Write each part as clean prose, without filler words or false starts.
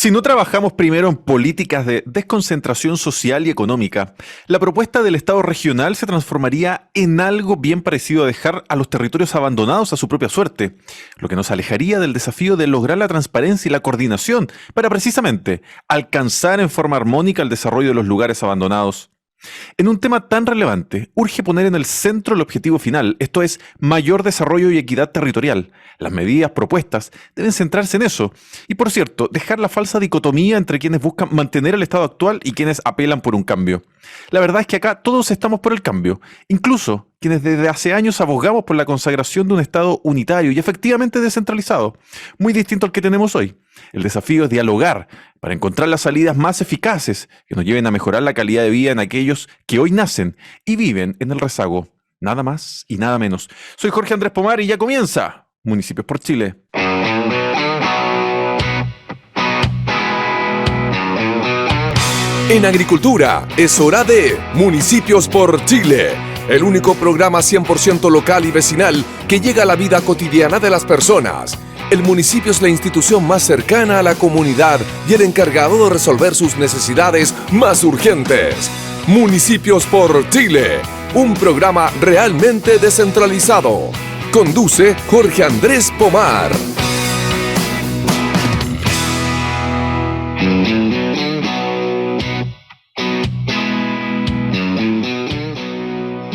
Si no trabajamos primero en políticas de desconcentración social y económica, la propuesta del Estado regional se transformaría en algo bien parecido a dejar a los territorios abandonados a su propia suerte, lo que nos alejaría del desafío de lograr la transparencia y la coordinación para precisamente alcanzar en forma armónica el desarrollo de los lugares abandonados. En un tema tan relevante, urge poner en el centro el objetivo final, esto es, mayor desarrollo y equidad territorial. Las medidas propuestas deben centrarse en eso. Y por cierto, dejar la falsa dicotomía entre quienes buscan mantener el estado actual y quienes apelan por un cambio. La verdad es que acá todos estamos por el cambio, incluso quienes desde hace años abogamos por la consagración de un Estado unitario y efectivamente descentralizado, muy distinto al que tenemos hoy. El desafío es dialogar para encontrar las salidas más eficaces que nos lleven a mejorar la calidad de vida en aquellos que hoy nacen y viven en el rezago. Nada más y nada menos. Soy Jorge Andrés Pomar y ya comienza Municipios por Chile. En agricultura es hora de Municipios por Chile, el único programa 100% local y vecinal que llega a la vida cotidiana de las personas. El municipio es la institución más cercana a la comunidad y el encargado de resolver sus necesidades más urgentes. Municipios por Chile, un programa realmente descentralizado. Conduce Jorge Andrés Pomar.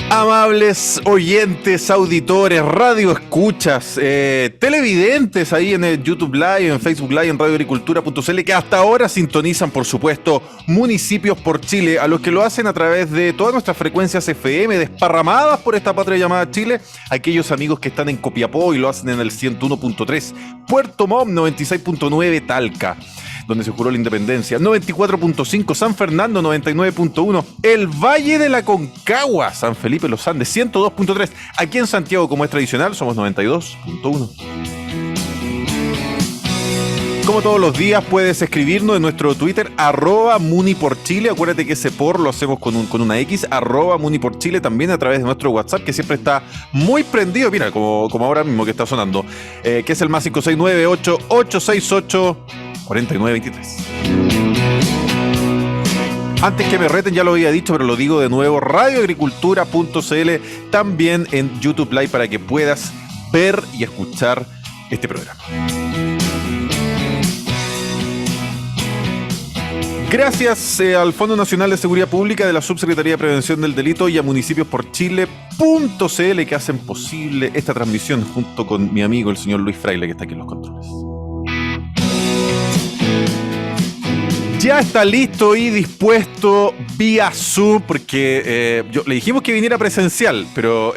Amables oyentes, auditores, radio escuchas, televidentes ahí en el YouTube Live, en Facebook Live, en radioagricultura.cl, que hasta ahora sintonizan, por supuesto, Municipios por Chile, a los que lo hacen a través de todas nuestras frecuencias FM desparramadas por esta patria llamada Chile, aquellos amigos que están en Copiapó y lo hacen en el 101.3, Puerto Montt 96.9, Talca, donde se juró la independencia, 94.5, San Fernando 99.1, el Valle de la Concagua, San Felipe Los Andes 102.3, aquí en Santiago, como es tradicional, somos 92.1. Como todos los días puedes escribirnos en nuestro Twitter, @muniporchile, acuérdate que ese por lo hacemos con una X, @muniporchile, también a través de nuestro WhatsApp, que siempre está muy prendido, mira, como ahora mismo que está sonando, que es el más 569-8868-4923. Antes que me reten, ya lo había dicho, pero lo digo de nuevo, radioagricultura.cl, también en YouTube Live para que puedas ver y escuchar este programa. Gracias al Fondo Nacional de Seguridad Pública, de la Subsecretaría de Prevención del Delito y a municipios-por-chile.cl que hacen posible esta transmisión junto con mi amigo el señor Luis Fraile, que está aquí en los controles. Ya está listo y dispuesto vía Zoom, porque le dijimos que viniera presencial, pero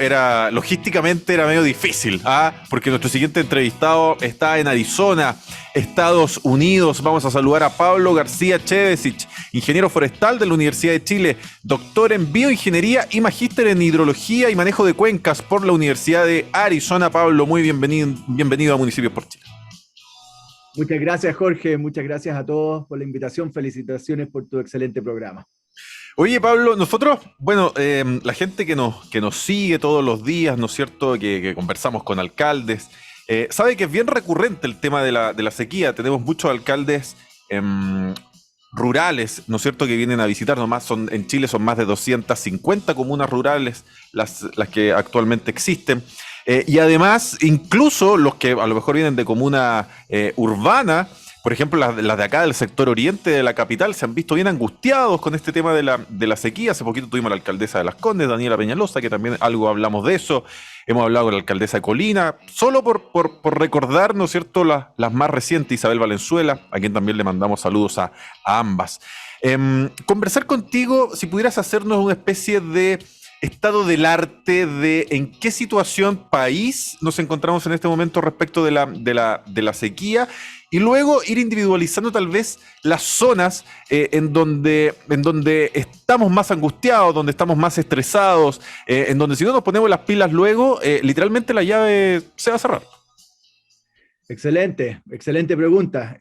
logísticamente era medio difícil, porque nuestro siguiente entrevistado está en Arizona, Estados Unidos. Vamos a saludar a Pablo García Chevesich, ingeniero forestal de la Universidad de Chile, doctor en bioingeniería y magíster en hidrología y manejo de cuencas por la Universidad de Arizona. Pablo, muy bienvenido a Municipios por Chile. Muchas gracias, Jorge. Muchas gracias a todos por la invitación. Felicitaciones por tu excelente programa. Oye, Pablo, nosotros, bueno, la gente que nos sigue todos los días, ¿no es cierto?, que conversamos con alcaldes, sabe que es bien recurrente el tema de la sequía. Tenemos muchos alcaldes rurales, ¿no es cierto?, que vienen a visitarnos. En Chile son más de 250 comunas rurales las que actualmente existen. Y además, incluso los que a lo mejor vienen de comuna urbana, por ejemplo, las de acá del sector oriente de la capital, se han visto bien angustiados con este tema de la sequía. Hace poquito tuvimos a la alcaldesa de Las Condes, Daniela Peñalosa, que también algo hablamos de eso. Hemos hablado con la alcaldesa de Colina, solo por recordar, ¿no es cierto?, las más recientes, Isabel Valenzuela, a quien también le mandamos saludos a ambas. Conversar contigo, si pudieras hacernos una especie de estado del arte de en qué situación país nos encontramos en este momento respecto de la sequía, y luego ir individualizando tal vez las zonas en donde estamos más angustiados, donde estamos más estresados, en donde si no nos ponemos las pilas luego, literalmente la llave se va a cerrar. Excelente pregunta.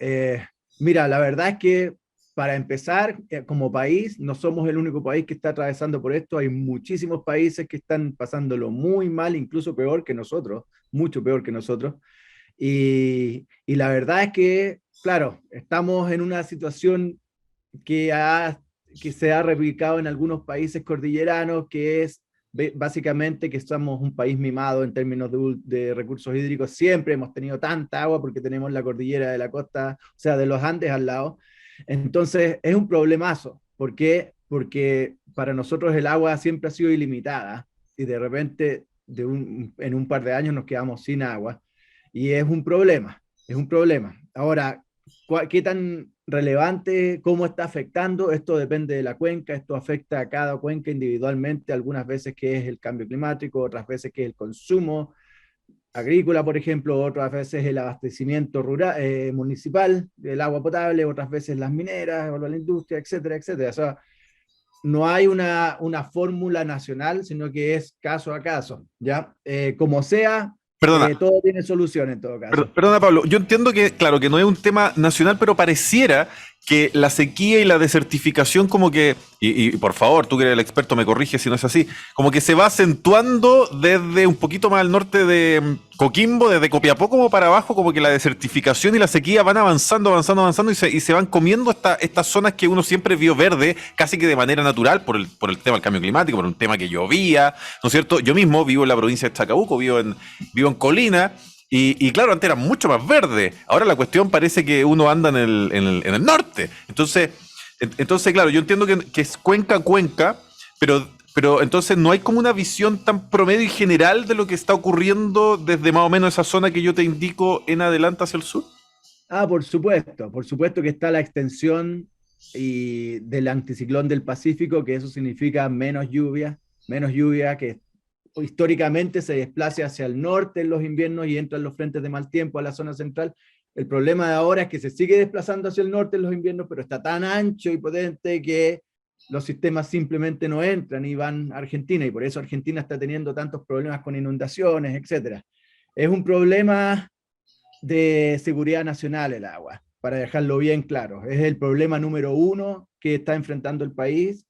Mira, la verdad es que para empezar, como país, no somos el único país que está atravesando por esto. Hay muchísimos países que están pasándolo muy mal, incluso peor que nosotros, mucho peor que nosotros. Y la verdad es que claro, estamos en una situación que, que se ha replicado en algunos países cordilleranos, que es básicamente que somos un país mimado en términos de recursos hídricos. Siempre hemos tenido tanta agua porque tenemos la cordillera de la costa, o sea, de los Andes al lado. Entonces, es un problemazo. ¿Por qué? Porque para nosotros el agua siempre ha sido ilimitada y de repente en un par de años nos quedamos sin agua y es un problema, es un problema. Ahora, ¿qué tan relevante, cómo está afectando? Esto depende de la cuenca, esto afecta a cada cuenca individualmente, algunas veces que es el cambio climático, otras veces que es el consumo agrícola, por ejemplo, otras veces el abastecimiento rural, municipal del agua potable, otras veces las mineras, o la industria, etcétera, etcétera. O sea, no hay una fórmula nacional, sino que es caso a caso, ¿ya? Como sea, Perdona, todo tiene solución en todo caso. perdona Pablo, yo entiendo que, claro, que no es un tema nacional, pero pareciera que la sequía y la desertificación como que, y por favor, tú que eres el experto me corriges si no es así, como que se va acentuando desde un poquito más al norte de Coquimbo, desde Copiapó como para abajo, como que la desertificación y la sequía van avanzando, avanzando, avanzando y se van comiendo estas zonas que uno siempre vio verde, casi que de manera natural por el tema del cambio climático, por un tema que llovía, ¿no es cierto? Yo mismo vivo en la provincia de Chacabuco, vivo en Colina. Y claro, antes era mucho más verde. Ahora la cuestión parece que uno anda en el norte. Entonces, claro, yo entiendo que es cuenca a cuenca, pero entonces no hay como una visión tan promedio y general de lo que está ocurriendo desde más o menos esa zona que yo te indico en adelante hacia el sur. Por supuesto que está la extensión del anticiclón del Pacífico, que eso significa menos lluvia que históricamente se desplace hacia el norte en los inviernos y entra en los frentes de mal tiempo a la zona central. El problema de ahora es que se sigue desplazando hacia el norte en los inviernos, pero está tan ancho y potente que los sistemas simplemente no entran y van a Argentina, y por eso Argentina está teniendo tantos problemas con inundaciones, etc. Es un problema de seguridad nacional el agua, para dejarlo bien claro. Es el problema número uno que está enfrentando el país.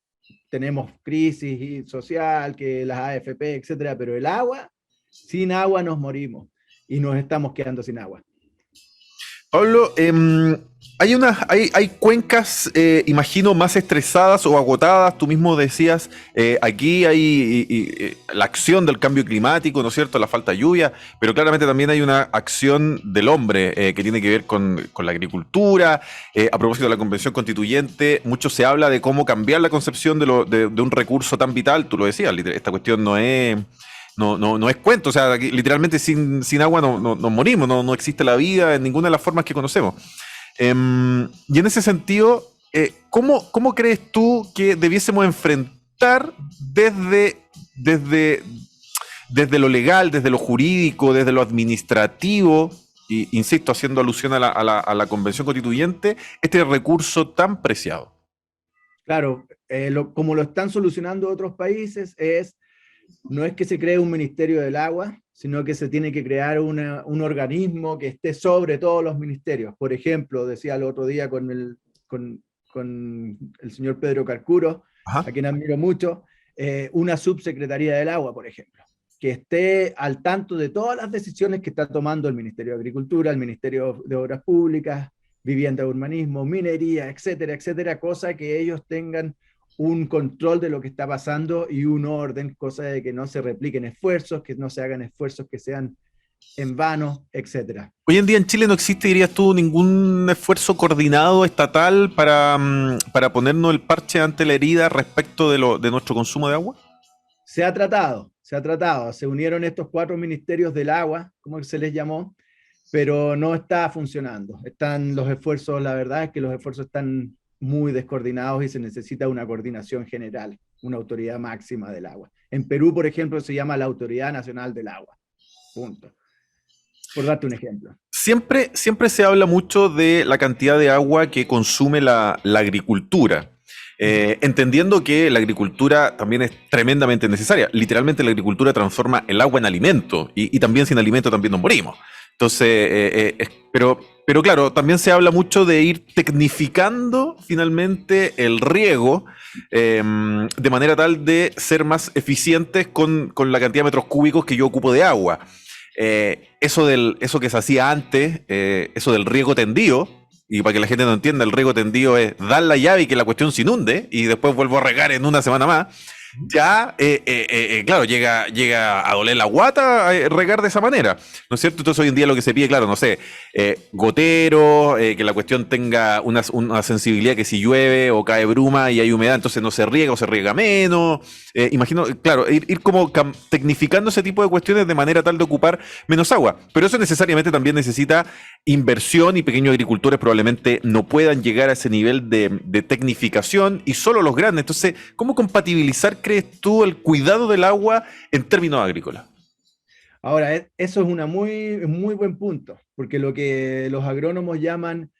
Tenemos crisis social, que las AFP, etcétera, pero el agua, sin agua nos morimos y nos estamos quedando sin agua. Pablo, hay cuencas, imagino, más estresadas o agotadas. Tú mismo decías, aquí hay la acción del cambio climático, ¿no es cierto? La falta de lluvia, pero claramente también hay una acción del hombre que tiene que ver con la agricultura. A propósito de la Convención Constituyente, mucho se habla de cómo cambiar la concepción de un recurso tan vital. Tú lo decías, esta cuestión no es... No es cuento, o sea, literalmente sin agua nos morimos, no existe la vida en ninguna de las formas que conocemos. Y en ese sentido, ¿cómo crees tú que debiésemos enfrentar desde lo legal, desde lo jurídico, desde lo administrativo, y insisto, haciendo alusión a la Convención Constituyente, este recurso tan preciado? Claro, como lo están solucionando otros países no es que se cree un ministerio del agua, sino que se tiene que crear un organismo que esté sobre todos los ministerios. Por ejemplo, decía el otro día con el señor Pedro Carcuro, Ajá. a quien admiro mucho, una subsecretaría del agua, por ejemplo, que esté al tanto de todas las decisiones que está tomando el Ministerio de Agricultura, el Ministerio de Obras Públicas, Vivienda, Urbanismo, Minería, etcétera, etcétera, cosa que ellos tengan un control de lo que está pasando y un orden, cosa de que no se repliquen esfuerzos, que no se hagan esfuerzos que sean en vano, etc. Hoy en día en Chile no existe, dirías tú, ningún esfuerzo coordinado estatal para ponernos el parche ante la herida respecto de nuestro consumo de agua. Se ha tratado, se unieron estos 4 ministerios del agua, como se les llamó, pero no está funcionando. Están los esfuerzos, la verdad es que los esfuerzos están muy descoordinados y se necesita una coordinación general, una autoridad máxima del agua. En Perú, por ejemplo, se llama la Autoridad Nacional del Agua. Punto. Por darte un ejemplo. Siempre se habla mucho de la cantidad de agua que consume la agricultura. Entendiendo que la agricultura también es tremendamente necesaria. Literalmente la agricultura transforma el agua en alimento y también sin alimento también nos morimos. Entonces, pero claro, también se habla mucho de ir tecnificando finalmente el riego de manera tal de ser más eficientes con la cantidad de metros cúbicos que yo ocupo de agua. Eso que se hacía antes, eso del riego tendido, y para que la gente no entienda, el riego tendido es dar la llave y que la cuestión se inunde, y después vuelvo a regar en una semana más, ya, claro, llega a doler la guata regar de esa manera, ¿no es cierto? Entonces hoy en día lo que se pide, claro, no sé, gotero, que la cuestión tenga una sensibilidad que si llueve o cae bruma y hay humedad, entonces no se riega o se riega menos. Imagino, claro, ir como tecnificando ese tipo de cuestiones de manera tal de ocupar menos agua, pero eso necesariamente también necesita inversión y pequeños agricultores probablemente no puedan llegar a ese nivel de tecnificación y solo los grandes. Entonces, ¿cómo compatibilizar, crees tú, el cuidado del agua en términos agrícolas? Ahora, eso es muy buen punto, porque lo que los agrónomos llaman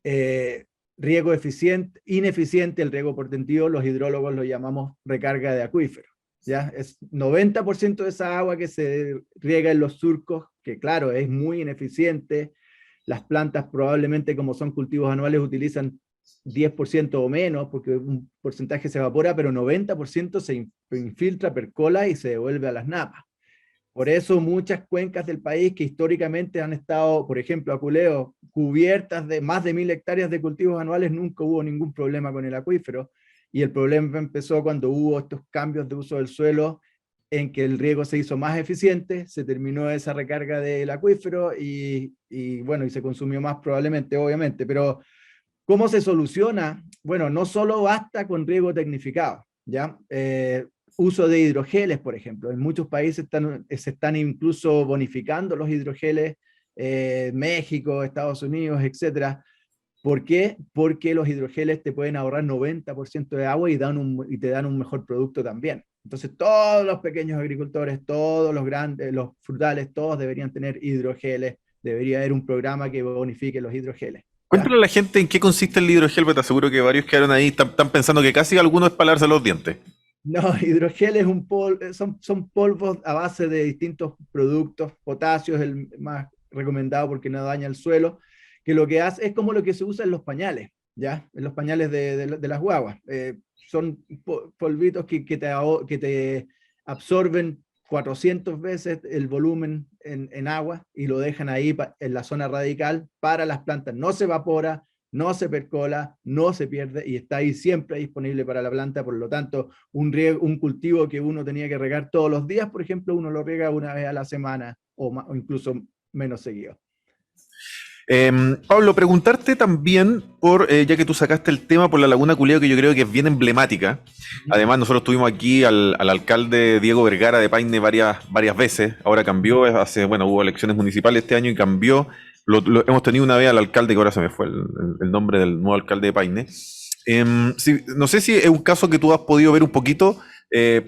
eh, riego eficiente, ineficiente, el riego por tendido, los hidrólogos lo llamamos recarga de acuíferos. ¿Ya? Es 90% de esa agua que se riega en los surcos, que claro, es muy ineficiente. Las plantas probablemente, como son cultivos anuales, utilizan 10% o menos, porque un porcentaje se evapora, pero 90% se infiltra, percola y se devuelve a las napas. Por eso muchas cuencas del país que históricamente han estado, por ejemplo, Aculeo, cubiertas de más de 1000 hectáreas de cultivos anuales, nunca hubo ningún problema con el acuífero. Y el problema empezó cuando hubo estos cambios de uso del suelo en que el riego se hizo más eficiente, se terminó esa recarga del acuífero y bueno, y se consumió más probablemente, obviamente. Pero ¿cómo se soluciona? Bueno, no solo basta con riego tecnificado, ¿ya? Uso de hidrogeles, por ejemplo. En muchos países se están incluso bonificando los hidrogeles, México, Estados Unidos, etcétera. ¿Por qué? Porque los hidrogeles te pueden ahorrar 90% de agua y te dan un mejor producto también. Entonces, todos los pequeños agricultores, todos los grandes, los frutales, todos deberían tener hidrogeles. Debería haber un programa que bonifique los hidrogeles. Cuéntale ¿Ya? a la gente en qué consiste el hidrogel, porque te aseguro que varios quedaron ahí, están pensando que casi algunos es para lavarse los dientes. No, hidrogel es son polvos a base de distintos productos. Potasio es el más recomendado porque no daña el suelo, que lo que hace es como lo que se usa en los pañales, ¿ya? En los pañales de las guaguas. Son polvitos que te absorben 400 veces el volumen en agua y lo dejan ahí en la zona radical para las plantas. No se evapora, no se percola, no se pierde y está ahí siempre disponible para la planta. Por lo tanto, un cultivo que uno tenía que regar todos los días, por ejemplo, uno lo riega una vez a la semana o incluso menos seguido. Pablo, preguntarte también ya que tú sacaste el tema por la Laguna Culeo, que yo creo que es bien emblemática. Además, nosotros tuvimos aquí al alcalde Diego Vergara de Paine varias veces. Ahora cambió, bueno, hubo elecciones municipales este año y cambió. Hemos tenido una vez al alcalde, que ahora se me fue el nombre del nuevo alcalde de Paine. Sí, no sé si es un caso que tú has podido ver un poquito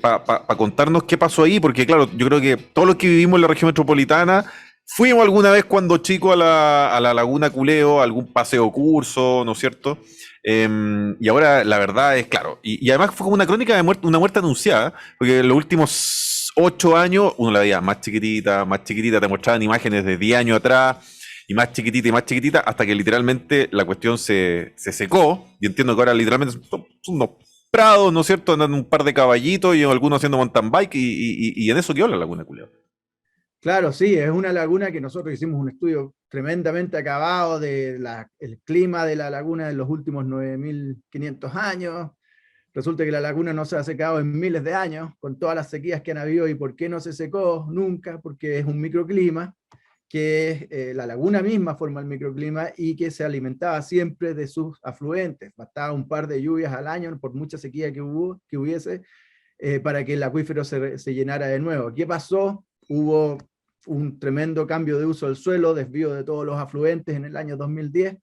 para contarnos qué pasó ahí, porque claro, yo creo que todos los que vivimos en la región metropolitana fuimos alguna vez cuando chico a la Laguna Culeo, a algún paseo curso, ¿no es cierto? Y ahora la verdad es claro, y además fue como una crónica de muerte, una muerte anunciada, porque en los últimos 8 años uno la veía más chiquitita, te mostraban imágenes de 10 años atrás, y más chiquitita, hasta que literalmente la cuestión se secó, y entiendo que ahora literalmente son unos prados, ¿no es cierto? Andan un par de caballitos y algunos haciendo mountain bike, y en eso quedó la Laguna Culeo. Claro, sí, es una laguna que nosotros hicimos un estudio tremendamente acabado del clima de la laguna en los últimos 9500 años. Resulta que la laguna no se ha secado en miles de años, con todas las sequías que han habido. ¿Y por qué no se secó nunca? Porque es un microclima, que la laguna misma forma el microclima y que se alimentaba siempre de sus afluentes. Bastaba un par de lluvias al año, por mucha sequía que hubiese, para que el acuífero se llenara de nuevo. ¿Qué pasó? Hubo un tremendo cambio de uso del suelo, desvío de todos los afluentes en el año 2010,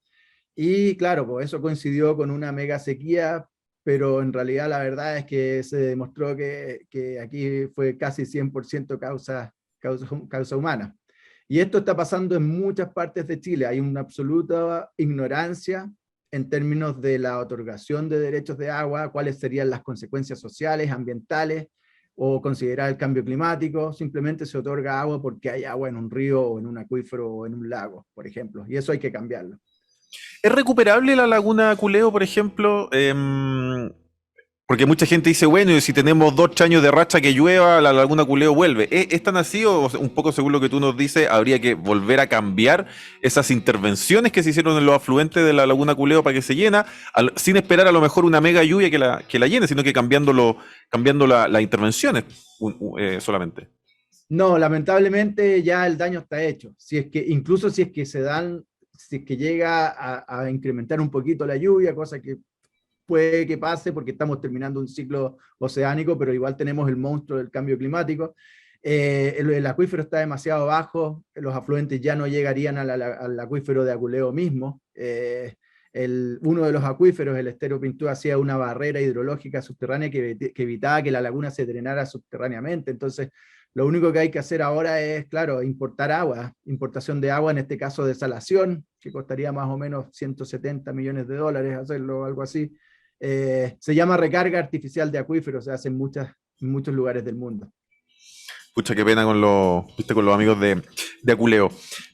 y claro, pues eso coincidió con una mega sequía, pero en realidad la verdad es que se demostró que aquí fue casi 100% causa humana. Y esto está pasando en muchas partes de Chile. Hay una absoluta ignorancia en términos de la otorgación de derechos de agua, cuáles serían las consecuencias sociales, ambientales, o considerar el cambio climático. Simplemente se otorga agua porque hay agua en un río, o en un acuífero, o en un lago, por ejemplo, y eso hay que cambiarlo. ¿Es recuperable la Laguna Culeo, por ejemplo? Porque mucha gente dice, bueno, y si tenemos 2 años de racha que llueva, la laguna Culeo vuelve. ¿Es tan así o un poco según lo que tú nos dices, habría que volver a cambiar esas intervenciones que se hicieron en los afluentes de la laguna Culeo para que se llena, sin esperar a lo mejor una mega lluvia que la llene, sino que cambiando las intervenciones solamente? No, lamentablemente ya el daño está hecho. Si es que, incluso si es que si es que llega a incrementar un poquito la lluvia, cosa que puede que pase porque estamos terminando un ciclo oceánico, pero igual tenemos el monstruo del cambio climático. El acuífero está demasiado bajo, los afluentes ya no llegarían al acuífero de Aculeo mismo. Uno de los acuíferos, el Estero Pintú, hacía una barrera hidrológica subterránea que evitaba que la laguna se drenara subterráneamente. Entonces, lo único que hay que hacer ahora es, claro, importar agua, importación de agua, en este caso desalación, que costaría más o menos $170 millones hacerlo, algo así. Se llama recarga artificial de acuíferos, se hace en muchos lugares del mundo. Pucha, qué pena con los amigos de Aculeo.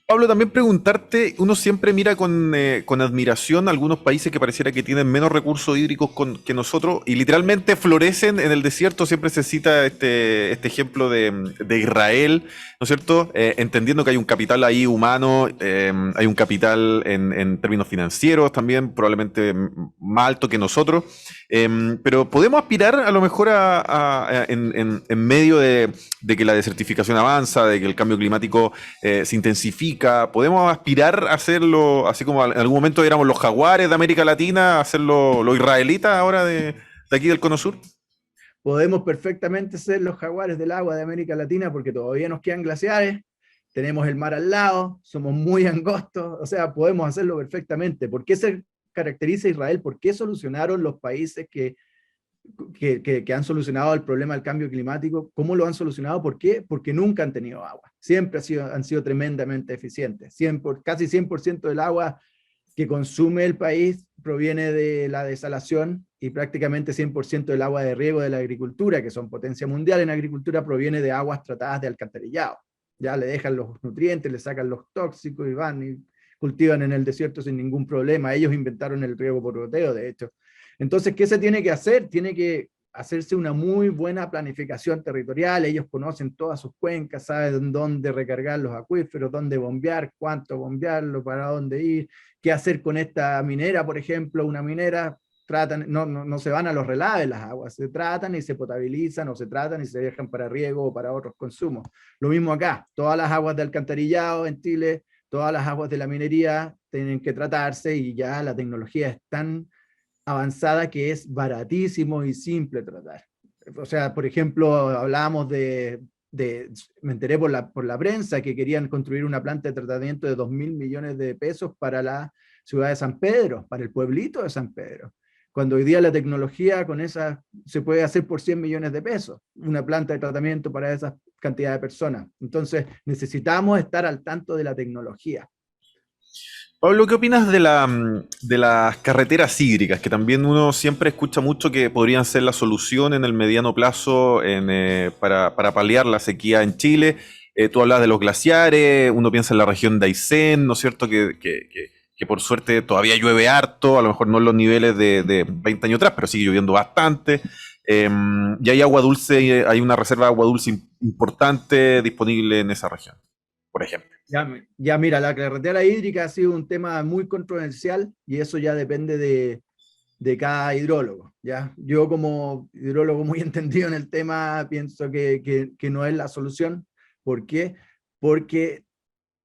Pablo, también preguntarte, uno siempre mira con admiración a algunos países que pareciera que tienen menos recursos hídricos que nosotros y literalmente florecen en el desierto. Siempre se cita este ejemplo de Israel, ¿no es cierto? Entendiendo que hay un capital ahí humano, hay un capital en términos financieros también, probablemente más alto que nosotros, pero podemos aspirar a lo mejor en medio de que la desertificación avanza, de que el cambio climático se intensifica. ¿Podemos aspirar a hacerlo, así como en algún momento éramos los jaguares de América Latina, a hacerlo los israelitas ahora de aquí del Cono Sur? Podemos perfectamente ser los jaguares del agua de América Latina porque todavía nos quedan glaciares, tenemos el mar al lado, somos muy angostos, o sea, podemos hacerlo perfectamente. ¿Por qué se caracteriza Israel? ¿Por qué solucionaron los países que han solucionado el problema del cambio climático? ¿Cómo lo han solucionado? ¿Por qué? Porque nunca han tenido agua. Siempre han sido tremendamente eficientes. Casi 100% del agua que consume el país proviene de la desalación y prácticamente 100% del agua de riego de la agricultura, que son potencia mundial en agricultura, proviene de aguas tratadas de alcantarillado. Ya le dejan los nutrientes, le sacan los tóxicos y van y cultivan en el desierto sin ningún problema. Ellos inventaron el riego por goteo, de hecho. Entonces, ¿qué se tiene que hacer? Tiene que hacerse una muy buena planificación territorial. Ellos conocen todas sus cuencas, saben dónde recargar los acuíferos, dónde bombear, cuánto bombearlo, para dónde ir, qué hacer con esta minera, por ejemplo. Una minera, no se van a los relaves las aguas, se tratan y se potabilizan, o se tratan y se dejan para riego o para otros consumos. Lo mismo acá, todas las aguas de alcantarillado en Chile, todas las aguas de la minería tienen que tratarse, y ya la tecnología es tan avanzada que es baratísimo y simple tratar. O sea, por ejemplo, hablábamos me enteré por la prensa que querían construir una planta de tratamiento de 2.000 millones de pesos para la ciudad de San Pedro, para el pueblito de San Pedro. Cuando hoy día la tecnología con esa se puede hacer por 100 millones de pesos, una planta de tratamiento para esa cantidad de personas. Entonces necesitamos estar al tanto de la tecnología. Pablo, ¿qué opinas de las carreteras hídricas? Que también uno siempre escucha mucho que podrían ser la solución en el mediano plazo para paliar la sequía en Chile. Tú hablas de los glaciares, uno piensa en la región de Aysén, ¿no es cierto? Que por suerte todavía llueve harto, a lo mejor no en los niveles de 20 años atrás, pero sigue lloviendo bastante. Y hay agua dulce, hay una reserva de agua dulce importante disponible en esa región, por ejemplo. Ya mira, la carretera hídrica ha sido un tema muy controversial, y eso ya depende de cada hidrólogo. ¿Ya? Yo, como hidrólogo muy entendido en el tema, pienso que no es la solución. ¿Por qué? Porque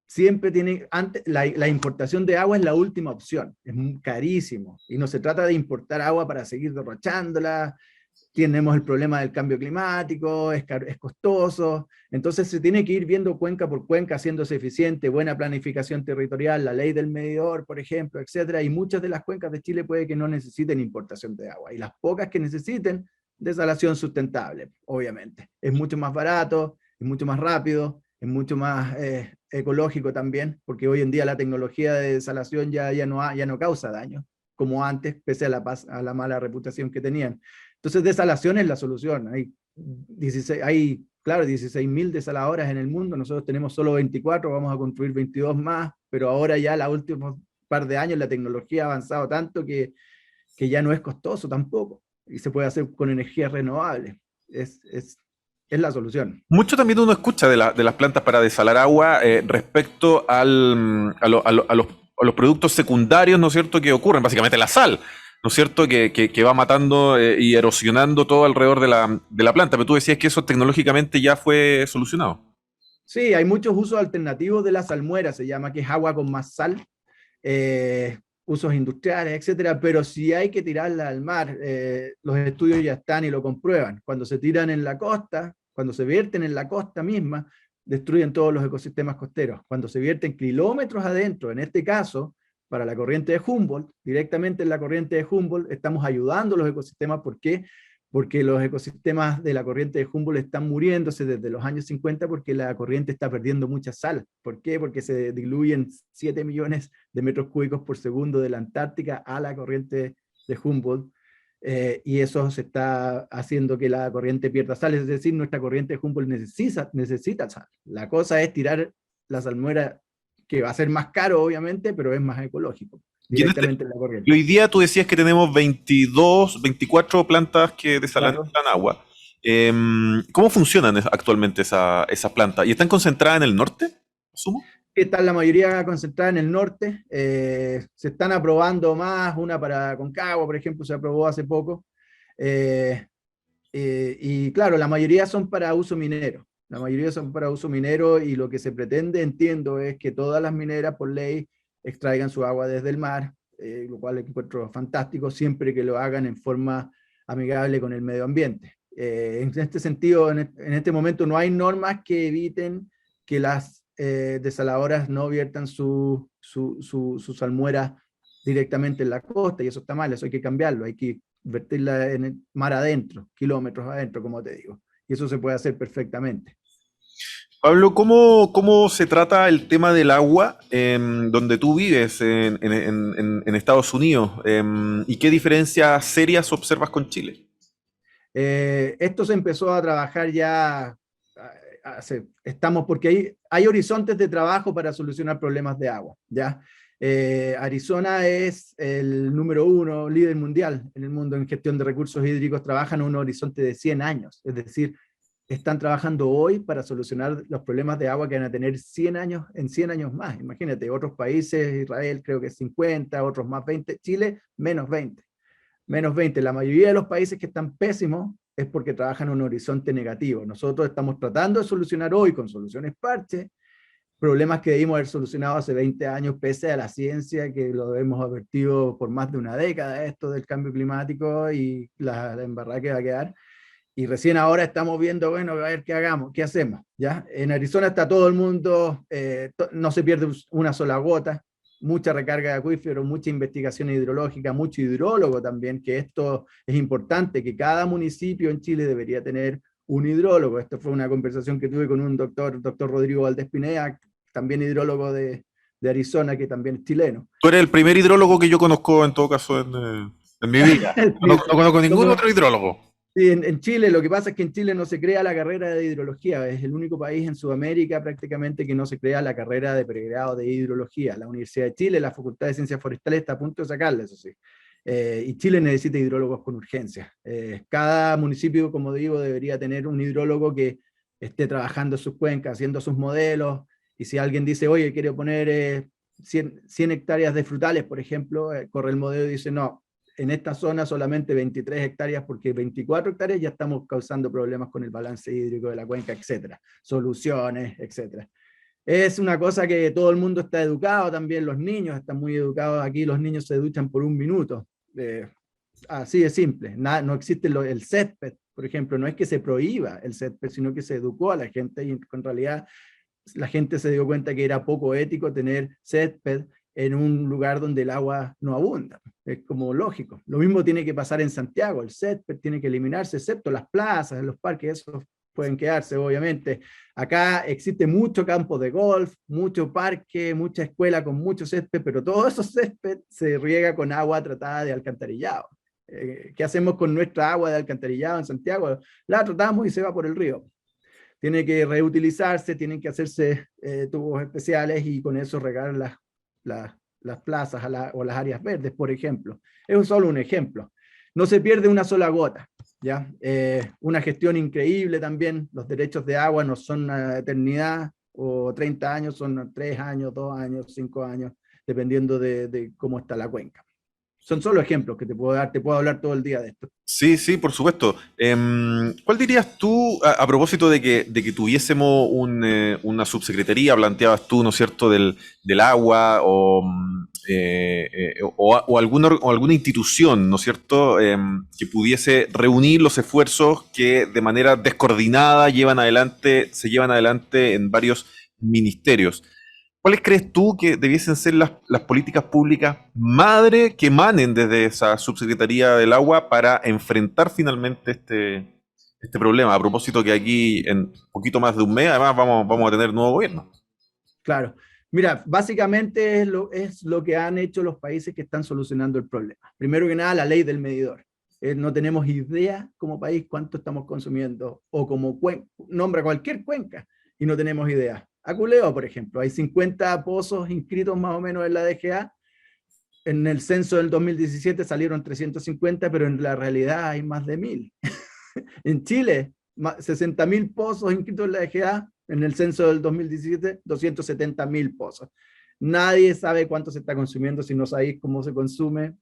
siempre la importación de agua es la última opción, es carísimo, y no se trata de importar agua para seguir derrochándola. Tenemos el problema del cambio climático, es costoso. Entonces se tiene que ir viendo cuenca por cuenca, haciéndose eficiente, buena planificación territorial, la ley del medidor, por ejemplo, etcétera. Y muchas de las cuencas de Chile puede que no necesiten importación de agua, y las pocas que necesiten, desalación sustentable, obviamente. Es mucho más barato, es mucho más rápido, es mucho más ecológico también, porque hoy en día la tecnología de desalación ya no causa daño, como antes, pese a la mala reputación que tenían. Entonces, desalación es la solución. Hay 16.000 desaladoras en el mundo, nosotros tenemos solo 24, vamos a construir 22 más, pero ahora ya los últimos par de años la tecnología ha avanzado tanto que ya no es costoso tampoco. y se puede hacer con energías renovables. Es la solución. Mucho también uno escucha de las plantas para desalar agua respecto a los productos secundarios, ¿no es cierto?, que ocurren, básicamente la sal, ¿no es cierto?, que va matando y erosionando todo alrededor de la planta. Pero tú decías que eso tecnológicamente ya fue solucionado. Sí, hay muchos usos alternativos de la salmuera, se llama, que es agua con más sal, usos industriales, etcétera, pero si hay que tirarla al mar, los estudios ya están y lo comprueban. Cuando se tiran en la costa, cuando se vierten en la costa misma, destruyen todos los ecosistemas costeros. Cuando se vierten kilómetros adentro, en este caso, para la corriente de Humboldt, directamente en la corriente de Humboldt, estamos ayudando a los ecosistemas. ¿Por qué? Porque los ecosistemas de la corriente de Humboldt están muriéndose desde los años 50 porque la corriente está perdiendo mucha sal. ¿Por qué? Porque se diluyen 7 millones de metros cúbicos por segundo de la Antártica a la corriente de Humboldt, y eso se está haciendo que la corriente pierda sal, es decir, nuestra corriente de Humboldt necesita sal. La cosa es tirar la salmuera, que va a ser más caro obviamente, pero es más ecológico, directamente en la corriente. Y hoy día tú decías que tenemos 22, 24 plantas que desalan Claro. agua. ¿Cómo funcionan actualmente esas plantas? ¿Y están concentradas en el norte, asumo? Está la mayoría concentrada en el norte, se están aprobando más, una para Concagua, por ejemplo, se aprobó hace poco, y claro, la mayoría son para uso minero, y lo que se pretende, entiendo, es que todas las mineras por ley extraigan su agua desde el mar, lo cual encuentro fantástico, siempre que lo hagan en forma amigable con el medio ambiente. En este sentido, en este momento no hay normas que eviten que las desaladoras no viertan su salmuera directamente en la costa, y eso está mal, eso hay que cambiarlo, hay que vertirla en el mar adentro, kilómetros adentro, como te digo, y eso se puede hacer perfectamente. Pablo, ¿cómo se trata el tema del agua donde tú vives en Estados Unidos? ¿Y qué diferencias serias observas con Chile? Esto se empezó a trabajar ya estamos, porque hay horizontes de trabajo para solucionar problemas de agua, ¿ya? Arizona es el número 1 líder mundial en el mundo en gestión de recursos hídricos, trabajan en un horizonte de 100 años, es decir, están trabajando hoy para solucionar los problemas de agua que van a tener 100 años, en 100 años más. Imagínate, otros países, Israel creo que 50, otros más 20, Chile menos 20. Menos 20. La mayoría de los países que están pésimos es porque trabajan en un horizonte negativo. Nosotros estamos tratando de solucionar hoy con soluciones parche problemas que debimos haber solucionado hace 20 años, pese a la ciencia que lo hemos advertido por más de una década, esto del cambio climático y la embarrada que va a quedar. Y recién ahora estamos viendo, bueno, a ver qué hagamos, qué hacemos, ¿ya? En Arizona está todo el mundo, no se pierde una sola gota, mucha recarga de acuíferos, mucha investigación hidrológica, mucho hidrólogo también, que esto es importante, que cada municipio en Chile debería tener un hidrólogo. Esto fue una conversación que tuve con un doctor Rodrigo Valdés Pinea, también hidrólogo de Arizona, que también es chileno. Tú eres el primer hidrólogo que yo conozco en todo caso en mi vida. No conozco ningún otro hidrólogo. Sí, en Chile, lo que pasa es que en Chile no se crea la carrera de hidrología, es el único país en Sudamérica prácticamente que no se crea la carrera de pregrado de hidrología. La Universidad de Chile, la Facultad de Ciencias Forestales está a punto de sacarla, eso sí. Y Chile necesita hidrólogos con urgencia. Cada municipio, como digo, debería tener un hidrólogo que esté trabajando en sus cuencas, haciendo sus modelos, y si alguien dice, oye, quiero poner 100 hectáreas de frutales, por ejemplo, corre el modelo y dice, no, en esta zona solamente 23 hectáreas, porque 24 hectáreas ya estamos causando problemas con el balance hídrico de la cuenca, etcétera, soluciones, etcétera. Es una cosa que todo el mundo está educado, también los niños están muy educados, aquí los niños se duchan por 1 minuto, así de simple, no existe el césped, por ejemplo, no es que se prohíba el césped, sino que se educó a la gente, y en realidad la gente se dio cuenta que era poco ético tener césped en un lugar donde el agua no abunda. Es como lógico. Lo mismo tiene que pasar en Santiago, el césped tiene que eliminarse, excepto las plazas, los parques, esos pueden quedarse, obviamente. Acá existe mucho campo de golf, mucho parque, mucha escuela con mucho césped, pero todo eso césped se riega con agua tratada de alcantarillado. ¿Qué hacemos con nuestra agua de alcantarillado en Santiago? La tratamos y se va por el río. Tiene que reutilizarse, tienen que hacerse tubos especiales y con eso regar las plazas o las áreas verdes, por ejemplo. Es solo un ejemplo. no se pierde una sola gota, ¿ya? Una gestión increíble también, los derechos de agua no son una eternidad, o 30 años, son 3 años, 2 años, 5 años, dependiendo de cómo está la cuenca. Son solo ejemplos que te puedo dar, te puedo hablar todo el día de esto. Sí, sí, por supuesto. ¿Cuál dirías tú, a propósito de que tuviésemos una subsecretaría, planteabas tú, ¿no es cierto?, del agua o alguna institución, ¿no es cierto?, que pudiese reunir los esfuerzos que de manera descoordinada se llevan adelante en varios ministerios. ¿Cuáles crees tú que debiesen ser las políticas públicas madre que emanen desde esa subsecretaría del agua para enfrentar finalmente este problema? A propósito que aquí en poquito más de un mes, además, vamos a tener nuevo gobierno. Claro. Mira, básicamente es lo que han hecho los países que están solucionando el problema. Primero que nada, la ley del medidor. No tenemos idea como país cuánto estamos consumiendo, o como nombra cualquier cuenca y no tenemos idea. Aculeo, por ejemplo, hay 50 pozos inscritos más o menos en la DGA. En el censo del 2017 salieron 350, pero en la realidad hay más de 1000. En Chile, 60.000 pozos inscritos en la DGA. En el censo del 2017, 270.000 pozos. Nadie sabe cuánto se está consumiendo. Si no sabéis cómo se consume,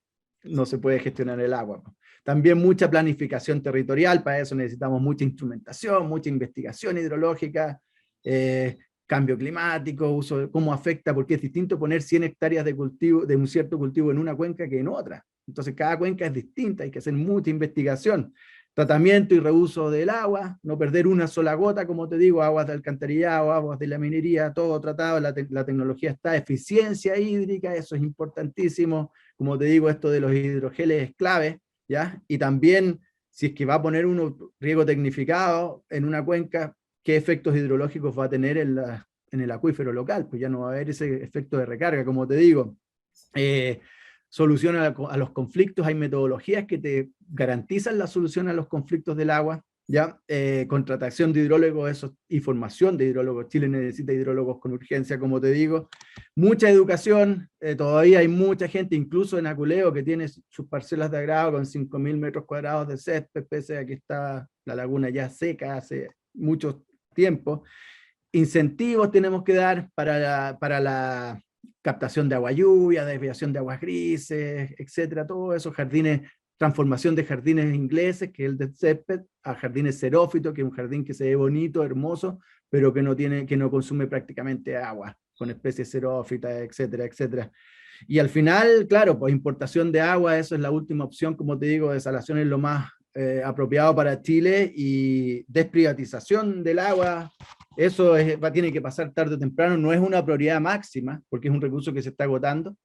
no se puede gestionar el agua. También mucha planificación territorial, para eso necesitamos mucha instrumentación, mucha investigación hidrológica, cambio climático, cómo afecta, porque es distinto poner 100 hectáreas de cultivo, de un cierto cultivo en una cuenca que en otra. Entonces cada cuenca es distinta, hay que hacer mucha investigación. Tratamiento y reuso del agua, no perder una sola gota, como te digo, aguas de alcantarillado, aguas de la minería, todo tratado, la tecnología está, eficiencia hídrica, eso es importantísimo, como te digo, esto de los hidrogeles es clave, ¿ya? Y también, si es que va a poner uno riego tecnificado en una cuenca, ¿qué efectos hidrológicos va a tener en el acuífero local? Pues ya no va a haber ese efecto de recarga, como te digo. Solución a los conflictos, hay metodologías que te garantizan la solución a los conflictos del agua, ¿ya? Contratación de hidrólogos y formación de hidrólogos. Chile necesita hidrólogos con urgencia, como te digo. Mucha educación, todavía hay mucha gente, incluso en Aculeo, que tiene sus parcelas de agrado con 5.000 metros cuadrados de césped, pese a que está la laguna ya seca hace mucho tiempo. Incentivos tenemos que dar para la captación de agua lluvia, desviación de aguas grises, etcétera, todo eso, jardines, transformación de jardines ingleses, que es el de césped, a jardines xerófitos, que es un jardín que se ve bonito, hermoso, pero que no consume prácticamente agua, con especies xerófitas, etcétera, etcétera. Y al final, claro, pues importación de agua, eso es la última opción, como te digo, desalación es lo más apropiado para Chile, y desprivatización del agua, eso tiene que pasar tarde o temprano, no es una prioridad máxima, porque es un recurso que se está agotando,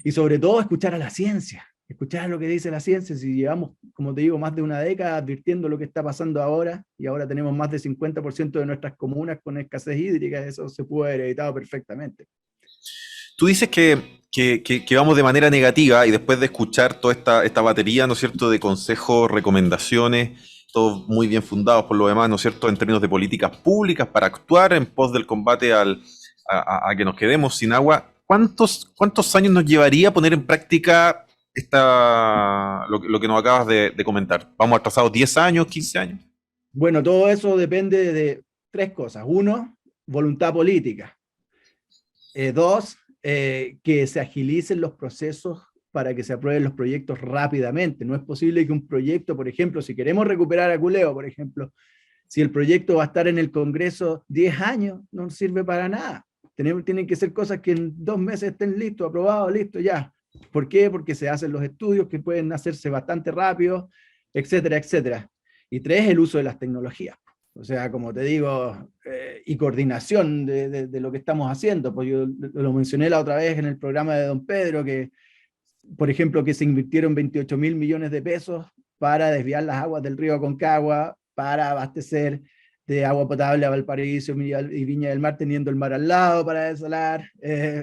y sobre todo escuchar a la ciencia, escuchar lo que dice la ciencia. Si llevamos, como te digo, más de una década advirtiendo lo que está pasando ahora, y ahora tenemos más del 50% de nuestras comunas con escasez hídrica, eso se pudo haber evitado perfectamente. Tú dices que vamos de manera negativa y después de escuchar toda esta batería, ¿no es cierto?, de consejos, recomendaciones, todos muy bien fundados por lo demás, ¿no es cierto?, en términos de políticas públicas para actuar en pos del combate a que nos quedemos sin agua. ¿Cuántos años nos llevaría poner en práctica lo que nos acabas de comentar? ¿Vamos atrasados 10 años, 15 años? Bueno, todo eso depende de 3 cosas. 1, voluntad política. 2, que se agilicen los procesos para que se aprueben los proyectos rápidamente. No es posible que un proyecto, por ejemplo, si queremos recuperar Aculeo, por ejemplo, si el proyecto va a estar en el Congreso 10 años, no sirve para nada. Tienen que ser cosas que en 2 meses estén listos, aprobados, listo, ya. ¿Por qué? Porque se hacen los estudios que pueden hacerse bastante rápido, etcétera, etcétera. Y 3, el uso de las tecnologías. O sea, como te digo, y coordinación de lo que estamos haciendo. Pues yo lo mencioné la otra vez en el programa de Don Pedro, que, por ejemplo, que se invirtieron 28.000 millones de pesos para desviar las aguas del río Aconcagua, para abastecer de agua potable a Valparaíso y Viña del Mar, teniendo el mar al lado para desalar.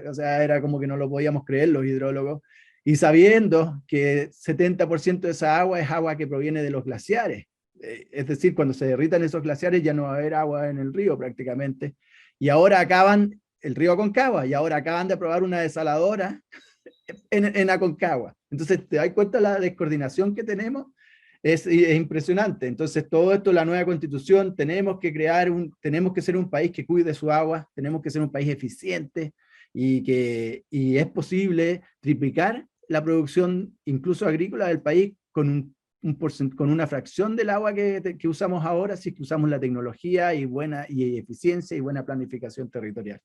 O sea, era como que no lo podíamos creer los hidrólogos. Y sabiendo que 70% de esa agua es agua que proviene de los glaciares. Es decir, cuando se derritan esos glaciares ya no va a haber agua en el río prácticamente. Y ahora el río Aconcagua, y ahora acaban de aprobar una desaladora en Aconcagua. Entonces, te das cuenta la descoordinación que tenemos, es impresionante. Entonces, todo esto, la nueva constitución, tenemos que ser un país que cuide su agua, tenemos que ser un país eficiente y es posible triplicar la producción, incluso agrícola del país, con una fracción del agua que usamos ahora, si es que usamos la tecnología y eficiencia y buena planificación territorial.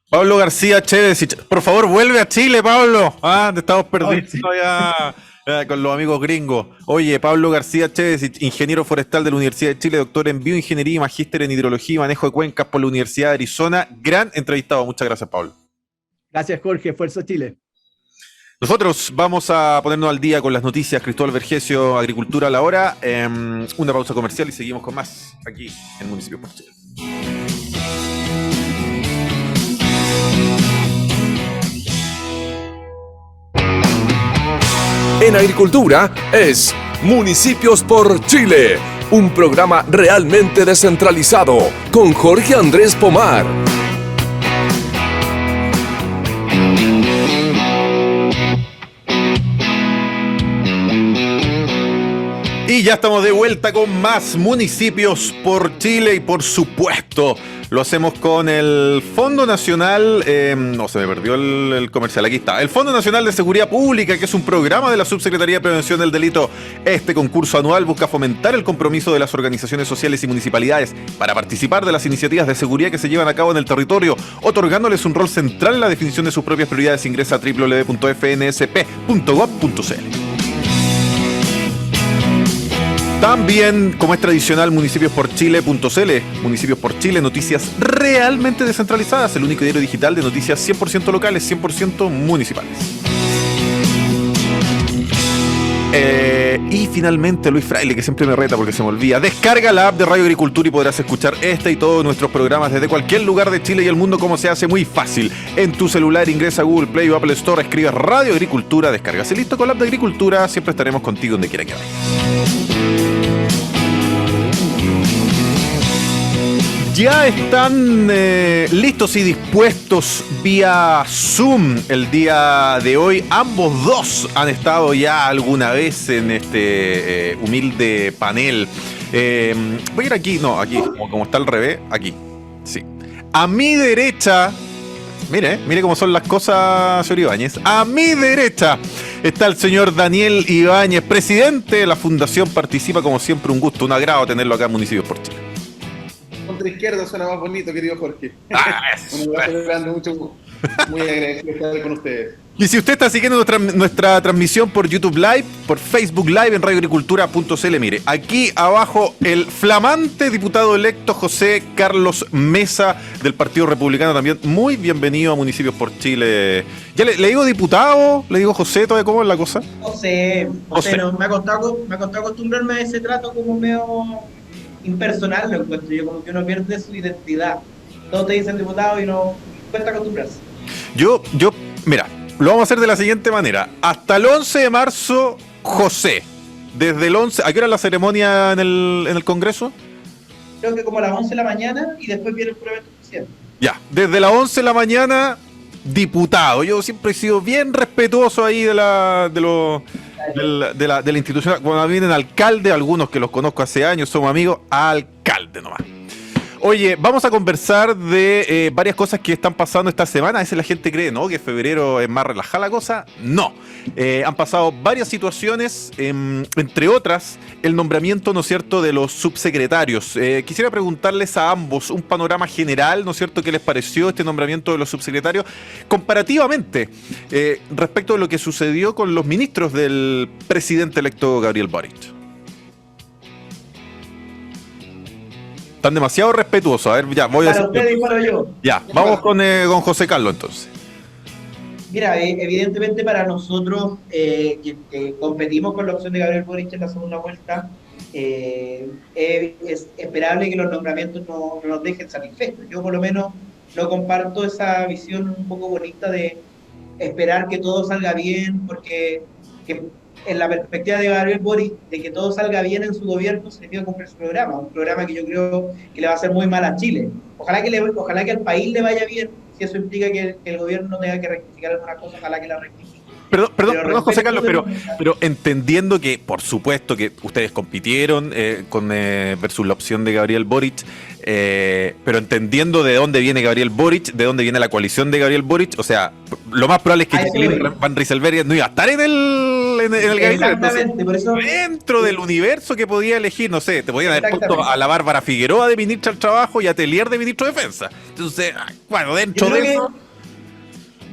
Pablo García Chévez, por favor, vuelve a Chile, Pablo. Te estamos perdiendo ya con los amigos gringos. Oye, Pablo García Chévez, ingeniero forestal de la Universidad de Chile, doctor en bioingeniería y magíster en hidrología y manejo de cuencas por la Universidad de Arizona. Gran entrevistado. Muchas gracias, Pablo. Gracias, Jorge. Fuerza Chile. Nosotros vamos a ponernos al día con las noticias. Cristóbal Vergesio, Agricultura a la hora. Una pausa comercial y seguimos con más aquí en Municipios por Chile. En Agricultura es Municipios por Chile, un programa realmente descentralizado con Jorge Andrés Pomar. Y ya estamos de vuelta con más Municipios por Chile y por supuesto lo hacemos con el Fondo Nacional, no se me perdió el comercial, aquí está, el Fondo Nacional de Seguridad Pública, que es un programa de la Subsecretaría de Prevención del Delito. Este concurso anual busca fomentar el compromiso de las organizaciones sociales y municipalidades para participar de las iniciativas de seguridad que se llevan a cabo en el territorio, otorgándoles un rol central en la definición de sus propias prioridades. Ingresa a www.fnsp.gov.cl. También, como es tradicional, municipios-por-chile.cl, Municipios por Chile, noticias realmente descentralizadas, el único diario digital de noticias 100% locales, 100% municipales. Y finalmente, Luis Fraile, que siempre me reta porque se me olvida. Descarga la app de Radio Agricultura y podrás escuchar este y todos nuestros programas desde cualquier lugar de Chile y el mundo, como se hace muy fácil. En tu celular ingresa a Google Play o Apple Store, escribes Radio Agricultura, descargas y listo. Con la app de Agricultura siempre estaremos contigo donde quiera que vayas. Ya están listos y dispuestos vía Zoom el día de hoy. Ambos dos han estado ya alguna vez en este humilde panel. Voy a ir aquí, no, aquí, como está al revés, aquí. Sí. A mi derecha, mire cómo son las cosas, señor Ibáñez. A mi derecha está el señor Daniel Ibáñez, presidente de la Fundación Participa. Como siempre, un gusto, un agrado tenerlo acá en Municipios por Chile. Contra izquierda suena más bonito, querido Jorge. Eso. Muy agradecido de estar con ustedes. Y si usted está siguiendo nuestra transmisión por YouTube Live, por Facebook Live en radioagricultura.cl, mire, aquí abajo el flamante diputado electo José Carlos Mesa del Partido Republicano también. Muy bienvenido a Municipios por Chile. ¿Ya le digo diputado? ¿Le digo José? ¿Todavía cómo es la cosa? José. No, me ha costado acostumbrarme a ese trato como medio impersonal, lo encuentro yo, como que uno pierde su identidad. Todos te dicen diputado y no cuesta acostumbrarse. Mira, lo vamos a hacer de la siguiente manera. Hasta el 11 de marzo, José. Desde el 11, ¿a qué hora es la ceremonia en el Congreso? Creo que como a las 11 de la mañana y después viene el juramento presidente. Ya, desde las 11 de la mañana, diputado. Yo siempre he sido bien respetuoso ahí de la institución. Cuando vienen alcaldes, algunos que los conozco hace años, somos amigos, alcalde nomás. Oye, vamos a conversar de varias cosas que están pasando esta semana. A veces la gente cree, ¿no?, que febrero es más relajada la cosa. No. Han pasado varias situaciones, entre otras, el nombramiento, ¿no es cierto?, de los subsecretarios. Quisiera preguntarles a ambos un panorama general, ¿no es cierto?, ¿qué les pareció este nombramiento de los subsecretarios comparativamente respecto de lo que sucedió con los ministros del presidente electo Gabriel Boric? Están demasiado respetuosos. A ver, ya, voy para a usted y para yo. Ya, vamos con José Carlos entonces. Mira, evidentemente para nosotros que competimos con la opción de Gabriel Boric en la segunda vuelta, es esperable que los nombramientos no nos dejen satisfechos. Yo por lo menos no comparto esa visión un poco bonita de esperar que todo salga bien, porque en la perspectiva de Gabriel Boric, de que todo salga bien en su gobierno, significa cumplir su programa, un programa que yo creo que le va a hacer muy mal a Chile. Ojalá que al país le vaya bien, si eso implica que el gobierno tenga que rectificar alguna cosa, ojalá que la rectifique. Perdón, José Carlos, pero entendiendo que, por supuesto, que ustedes compitieron versus la opción de Gabriel Boric, pero entendiendo de dónde viene Gabriel Boric, de dónde viene la coalición de Gabriel Boric, o sea, lo más probable es que Jacqueline Van Rysselberghe no iba a estar en el gabinete. Exactamente, por eso... Dentro del universo que podía elegir, no sé, te podían haber puesto a la Bárbara Figueroa de ministra del Trabajo y a Telier de ministro de Defensa. Entonces, bueno, dentro de eso...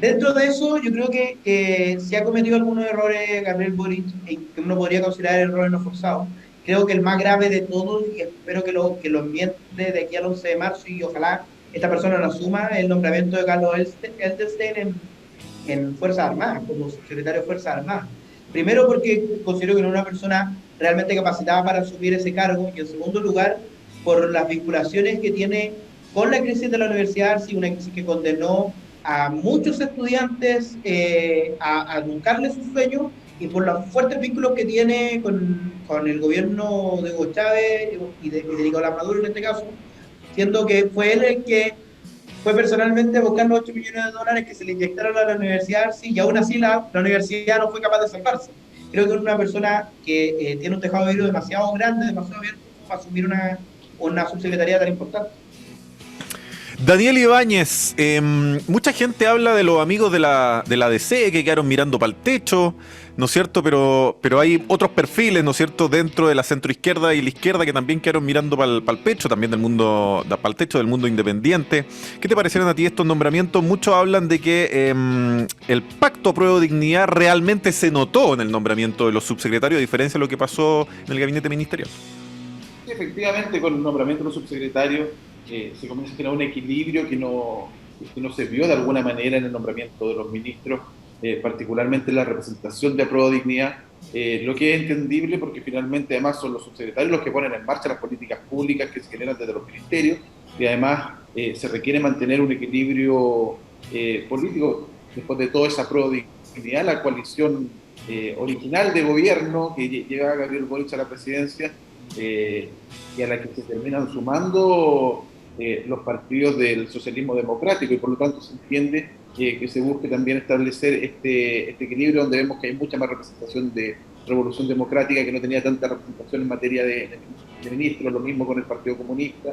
Dentro de eso, yo creo que se ha cometido algunos errores Gabriel Boric, que uno podría considerar errores no forzados. Creo que el más grave de todos, y espero que lo enmiende de aquí al 11 de marzo, y ojalá esta persona lo asuma, es el nombramiento de Carlos Eldenstein en Fuerzas Armadas, como secretario de Fuerzas Armadas. Primero porque considero que no es una persona realmente capacitada para asumir ese cargo, y en segundo lugar, por las vinculaciones que tiene con la crisis de la universidad, una crisis que condenó a muchos estudiantes a buscarle sus sueños, y por los fuertes vínculos que tiene con el gobierno de Hugo Chávez y de Nicolás Maduro en este caso, siendo que fue él el que fue personalmente a buscar los 8 millones de dólares que se le inyectaron a la universidad, sí, y aún así la universidad no fue capaz de salvarse. Creo que es una persona que tiene un tejado de vidrio demasiado grande, demasiado abierto para asumir una subsecretaría tan importante. Daniel Ibáñez, mucha gente habla de los amigos de la DC que quedaron mirando para el techo, ¿no es cierto? Pero hay otros perfiles, ¿no es cierto?, dentro de la centroizquierda y la izquierda que también quedaron mirando para el pecho, también para el techo del mundo independiente. ¿Qué te parecieron a ti estos nombramientos? Muchos hablan de que el pacto Apruebo Dignidad realmente se notó en el nombramiento de los subsecretarios, a diferencia de lo que pasó en el gabinete ministerial. Sí, efectivamente, con el nombramiento de los subsecretarios se comienza a generar un equilibrio que no se vio de alguna manera en el nombramiento de los ministros, particularmente en la representación de Apruebo Dignidad, lo que es entendible porque finalmente además son los subsecretarios los que ponen en marcha las políticas públicas que se generan desde los ministerios, y además se requiere mantener un equilibrio político. Después de toda esa Apruebo Dignidad, la coalición original de gobierno que llega a Gabriel Boric a la presidencia, y a la que se terminan sumando los partidos del socialismo democrático, y por lo tanto se entiende que se busque también establecer este equilibrio donde vemos que hay mucha más representación de Revolución Democrática, que no tenía tanta representación en materia de ministros, lo mismo con el Partido Comunista,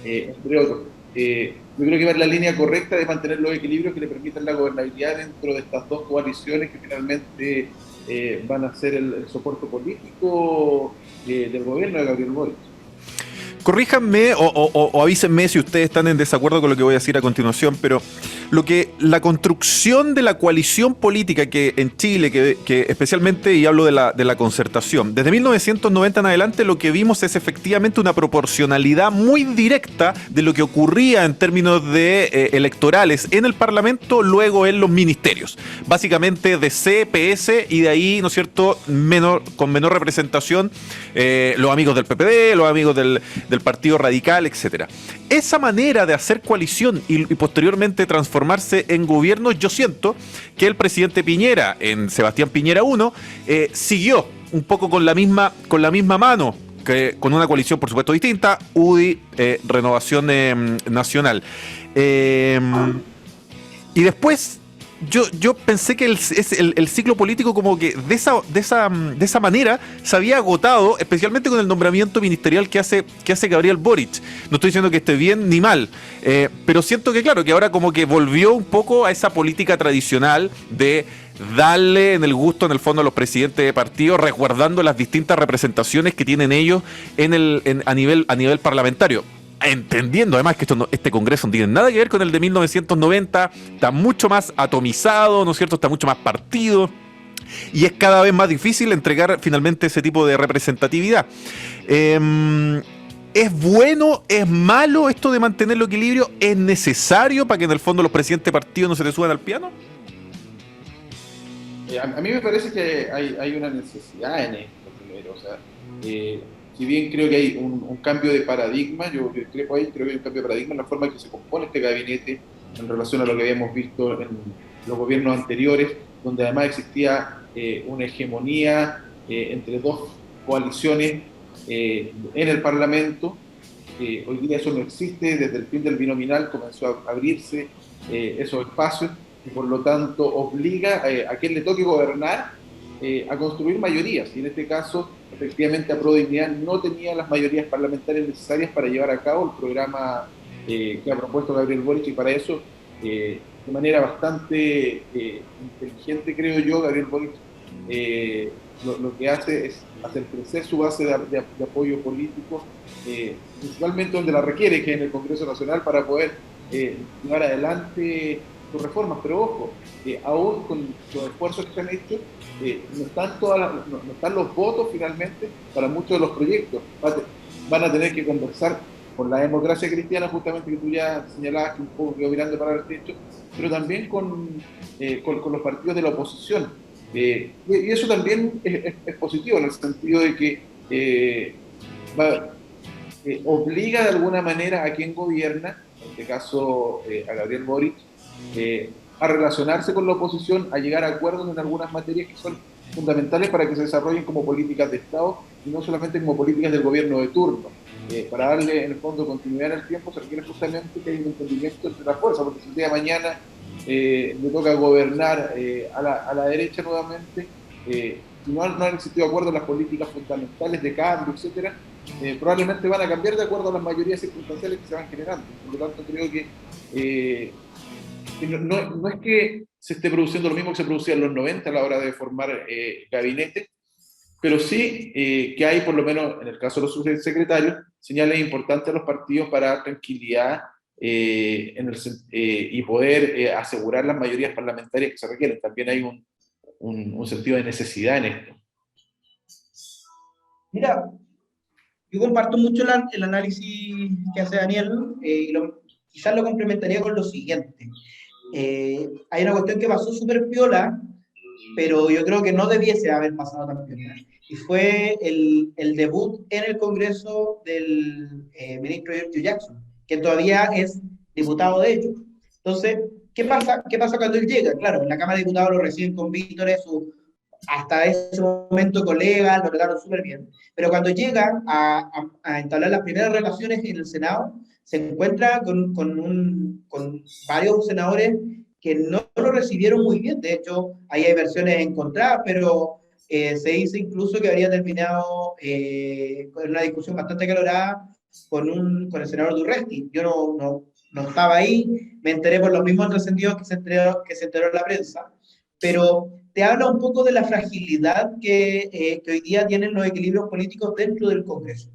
entre otros. Yo creo que va en la línea correcta de mantener los equilibrios que le permitan la gobernabilidad dentro de estas dos coaliciones que finalmente van a ser el soporte político del gobierno de Gabriel Boric. Corríjanme o avísenme si ustedes están en desacuerdo con lo que voy a decir a continuación, pero la construcción de la coalición política que en Chile, que especialmente, y hablo de la concertación, desde 1990 en adelante lo que vimos es efectivamente una proporcionalidad muy directa de lo que ocurría en términos de electorales en el Parlamento, luego en los ministerios. Básicamente DC, PS, y de ahí, ¿no es cierto?, con menor representación, los amigos del PPD, los amigos del Partido Radical, etcétera. Esa manera de hacer coalición y posteriormente transformarse en gobierno, yo siento que el presidente Piñera, en Sebastián Piñera I, siguió un poco con la misma mano, con una coalición por supuesto distinta, UDI, Renovación Nacional. Y después yo pensé que el ciclo político como que de esa manera se había agotado, especialmente con el nombramiento ministerial que hace Gabriel Boric. No estoy diciendo que esté bien ni mal, pero siento que claro, que ahora como que volvió un poco a esa política tradicional de darle en el gusto, en el fondo, a los presidentes de partidos, resguardando las distintas representaciones que tienen ellos a nivel parlamentario. Entendiendo además que este Congreso no tiene nada que ver con el de 1990, está mucho más atomizado, ¿no es cierto?, está mucho más partido, y es cada vez más difícil entregar finalmente ese tipo de representatividad. ¿Es bueno, es malo esto de mantener el equilibrio? ¿Es necesario para que en el fondo los presidentes de partidos no se le suban al piano? A mí me parece que hay una necesidad en esto primero, o sea, si bien creo que hay un cambio de paradigma, yo creo que hay un cambio de paradigma en la forma en que se compone este gabinete en relación a lo que habíamos visto en los gobiernos anteriores, donde además existía una hegemonía entre dos coaliciones en el Parlamento, Hoy día eso no existe, desde el fin del binominal comenzó a abrirse esos espacios y por lo tanto obliga a quien le toque gobernar a construir mayorías. Y en este caso, efectivamente, a Prodignidad no tenía las mayorías parlamentarias necesarias para llevar a cabo el programa que ha propuesto Gabriel Boric, y para eso, de manera bastante inteligente, creo yo, Gabriel Boric lo que hace es hacer crecer su base de apoyo político, principalmente donde la requiere, que es en el Congreso Nacional, para poder llevar adelante sus reformas. Pero ojo, aún con los esfuerzos que se han hecho, no están no están los votos finalmente para muchos de los proyectos. Van a tener que conversar con la democracia cristiana, justamente, que tú ya señalabas, que un poco quedó mirando para el techo, pero también con los partidos de la oposición. Y eso también es positivo, en el sentido de que obliga de alguna manera a quien gobierna, en este caso a Gabriel Boric, a relacionarse con la oposición, a llegar a acuerdos en algunas materias que son fundamentales para que se desarrollen como políticas de Estado y no solamente como políticas del gobierno de turno. Para darle, en el fondo, continuidad en el tiempo, se requiere justamente que haya un entendimiento entre las fuerzas, porque si el día de mañana le toca gobernar a la derecha nuevamente, si no han existido acuerdos en las políticas fundamentales de cambio, etcétera, probablemente van a cambiar de acuerdo a las mayorías circunstanciales que se van generando. Por lo tanto, creo que no es que se esté produciendo lo mismo que se producía en los 90 a la hora de formar gabinete, pero sí que hay, por lo menos en el caso de los subsecretarios, señales importantes a los partidos para dar tranquilidad y poder asegurar las mayorías parlamentarias que se requieren. También hay un sentido de necesidad en esto. Mira, yo comparto mucho el análisis que hace Daniel, y quizás lo complementaría con lo siguiente. Hay una cuestión que pasó súper piola, pero yo creo que no debiese haber pasado tan piola. Y fue el debut en el Congreso del ministro Giorgio Jackson, que todavía es diputado de ellos. Entonces, ¿qué pasa cuando él llega? Claro, en la Cámara de Diputados lo reciben con vítores, hasta ese momento colegas, lo trataron súper bien. Pero cuando llega a entablar las primeras relaciones en el Senado, se encuentra con varios senadores que no lo recibieron muy bien. De hecho, ahí hay versiones encontradas, pero se dice incluso que habría terminado con una discusión bastante acalorada con el senador Durresti. Yo no estaba ahí, me enteré por los mismos trascendidos que se enteró la prensa, pero te habla un poco de la fragilidad que hoy día tienen los equilibrios políticos dentro del Congreso.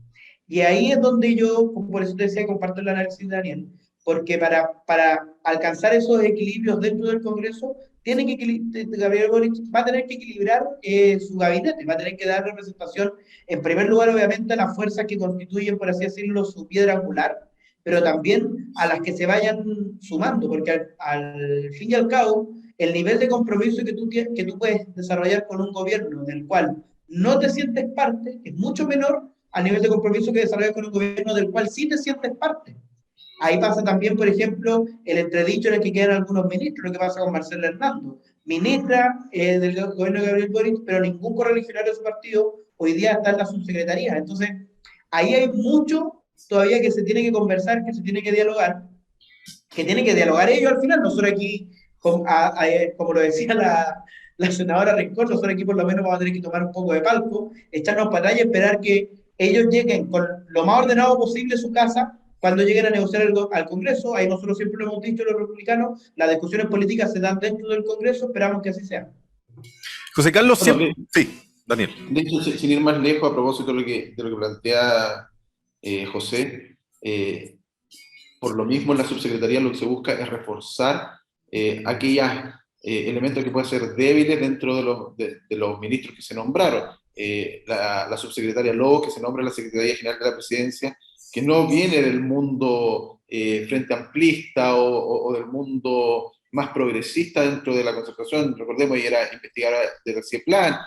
Y ahí es donde yo, por eso te decía, comparto el análisis de Daniel, porque para alcanzar esos equilibrios dentro del Congreso, Gabriel Boric va a tener que equilibrar su gabinete, va a tener que dar representación, en primer lugar, obviamente, a las fuerzas que constituyen, por así decirlo, su piedra angular, pero también a las que se vayan sumando, porque al fin y al cabo, el nivel de compromiso que tú puedes desarrollar con un gobierno del cual no te sientes parte es mucho menor al nivel de compromiso que desarrollas con un gobierno del cual sí te sientes parte. Ahí pasa también, por ejemplo, el entredicho en el que quedan algunos ministros, lo que pasa con Marcela Hernando, ministra del gobierno de Gabriel Boric, pero ningún correligionario de su partido hoy día está en la subsecretaría. Entonces, ahí hay mucho todavía que se tiene que conversar, que se tiene que dialogar ellos al final. Nosotros aquí, como lo decía la senadora Rincón, nosotros aquí por lo menos vamos a tener que tomar un poco de palco, echarnos para allá y esperar que ellos lleguen con lo más ordenado posible a su casa cuando lleguen a negociar al Congreso. Ahí nosotros siempre lo hemos dicho, los republicanos, las discusiones políticas se dan dentro del Congreso, esperamos que así sea. José Carlos, sí, Daniel. De hecho, sin ir más lejos, a propósito de lo que plantea José, por lo mismo en la subsecretaría lo que se busca es reforzar aquellos elementos que pueden ser débiles dentro de los ministros que se nombraron. La subsecretaria Lobo, que se nombra en la Secretaría General de la Presidencia, que no viene del mundo frente amplista o del mundo más progresista dentro de la concertación. Recordemos, ella era investigadora del CIEPLAN,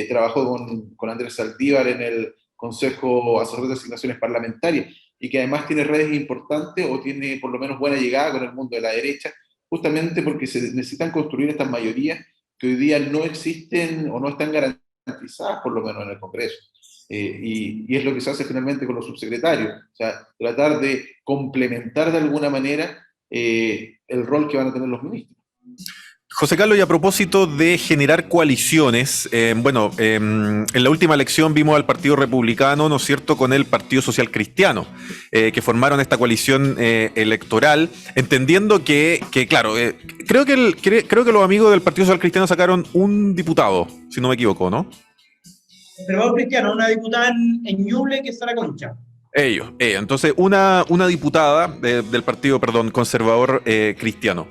trabajó con Andrés Saldívar en el Consejo Asesor de Asignaciones Parlamentarias, y que además tiene redes importantes o tiene por lo menos buena llegada con el mundo de la derecha, justamente porque se necesitan construir estas mayorías que hoy día no existen o no están garantizadas garantizadas, por lo menos en el Congreso. Y es lo que se hace finalmente con los subsecretarios, o sea, tratar de complementar de alguna manera el rol que van a tener los ministros. José Carlos, y a propósito de generar coaliciones, en la última elección vimos al Partido Republicano, ¿no es cierto?, con el Partido Social Cristiano, que formaron esta coalición electoral, entendiendo claro, creo que los amigos del Partido Social Cristiano sacaron un diputado, si no me equivoco, ¿no? Pero Cristiano, una diputada en Ñuble, que es Sara Concha. Ellos. Entonces, una diputada del Partido, conservador cristiano.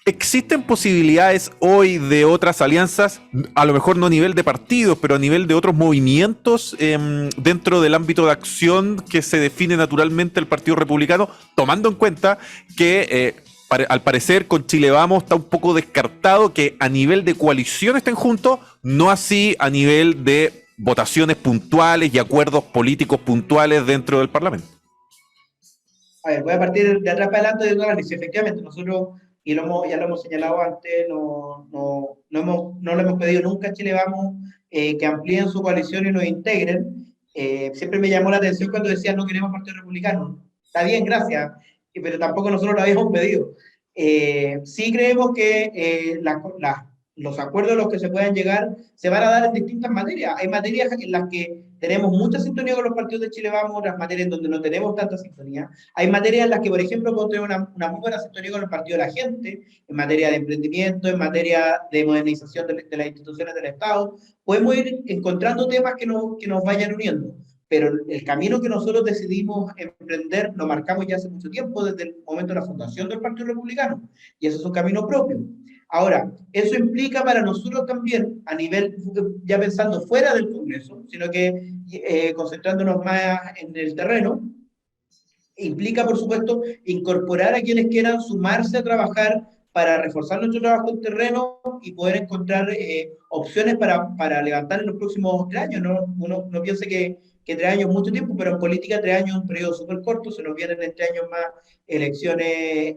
¿Existen posibilidades hoy de otras alianzas, a lo mejor no a nivel de partidos, pero a nivel de otros movimientos dentro del ámbito de acción que se define naturalmente el Partido Republicano, tomando en cuenta que al parecer con Chile Vamos está un poco descartado que a nivel de coalición estén juntos, no así a nivel de votaciones puntuales y acuerdos políticos puntuales dentro del Parlamento? A ver, voy a partir de atrás para adelante de todo análisis. Efectivamente, nosotros, ya lo hemos señalado antes, no lo hemos pedido nunca a Chile Vamos que amplíen su coalición y nos integren. Siempre me llamó la atención cuando decían no queremos Partido Republicano. Está bien, gracias, pero tampoco nosotros lo habíamos pedido. Sí creemos que los acuerdos a los que se puedan llegar se van a dar en distintas materias. Hay materias en las que tenemos mucha sintonía con los partidos de Chile Vamos, otras materias en donde no tenemos tanta sintonía. Hay materias en las que, por ejemplo, podemos tener una muy buena sintonía con el Partido de la Gente, en materia de emprendimiento, en materia de modernización de las instituciones del Estado. Podemos ir encontrando temas que nos vayan uniendo. Pero el camino que nosotros decidimos emprender lo marcamos ya hace mucho tiempo, desde el momento de la fundación del Partido Republicano. Y eso es un camino propio. Ahora, eso implica para nosotros también, a nivel, ya pensando fuera del Congreso, sino que concentrándonos más en el terreno, implica, por supuesto, incorporar a quienes quieran sumarse a trabajar para reforzar nuestro trabajo en terreno y poder encontrar opciones para levantar en los próximos 3 años. Uno no piense que 3 años es mucho tiempo, pero en política 3 años es un periodo súper corto, se nos vienen en 3 años más elecciones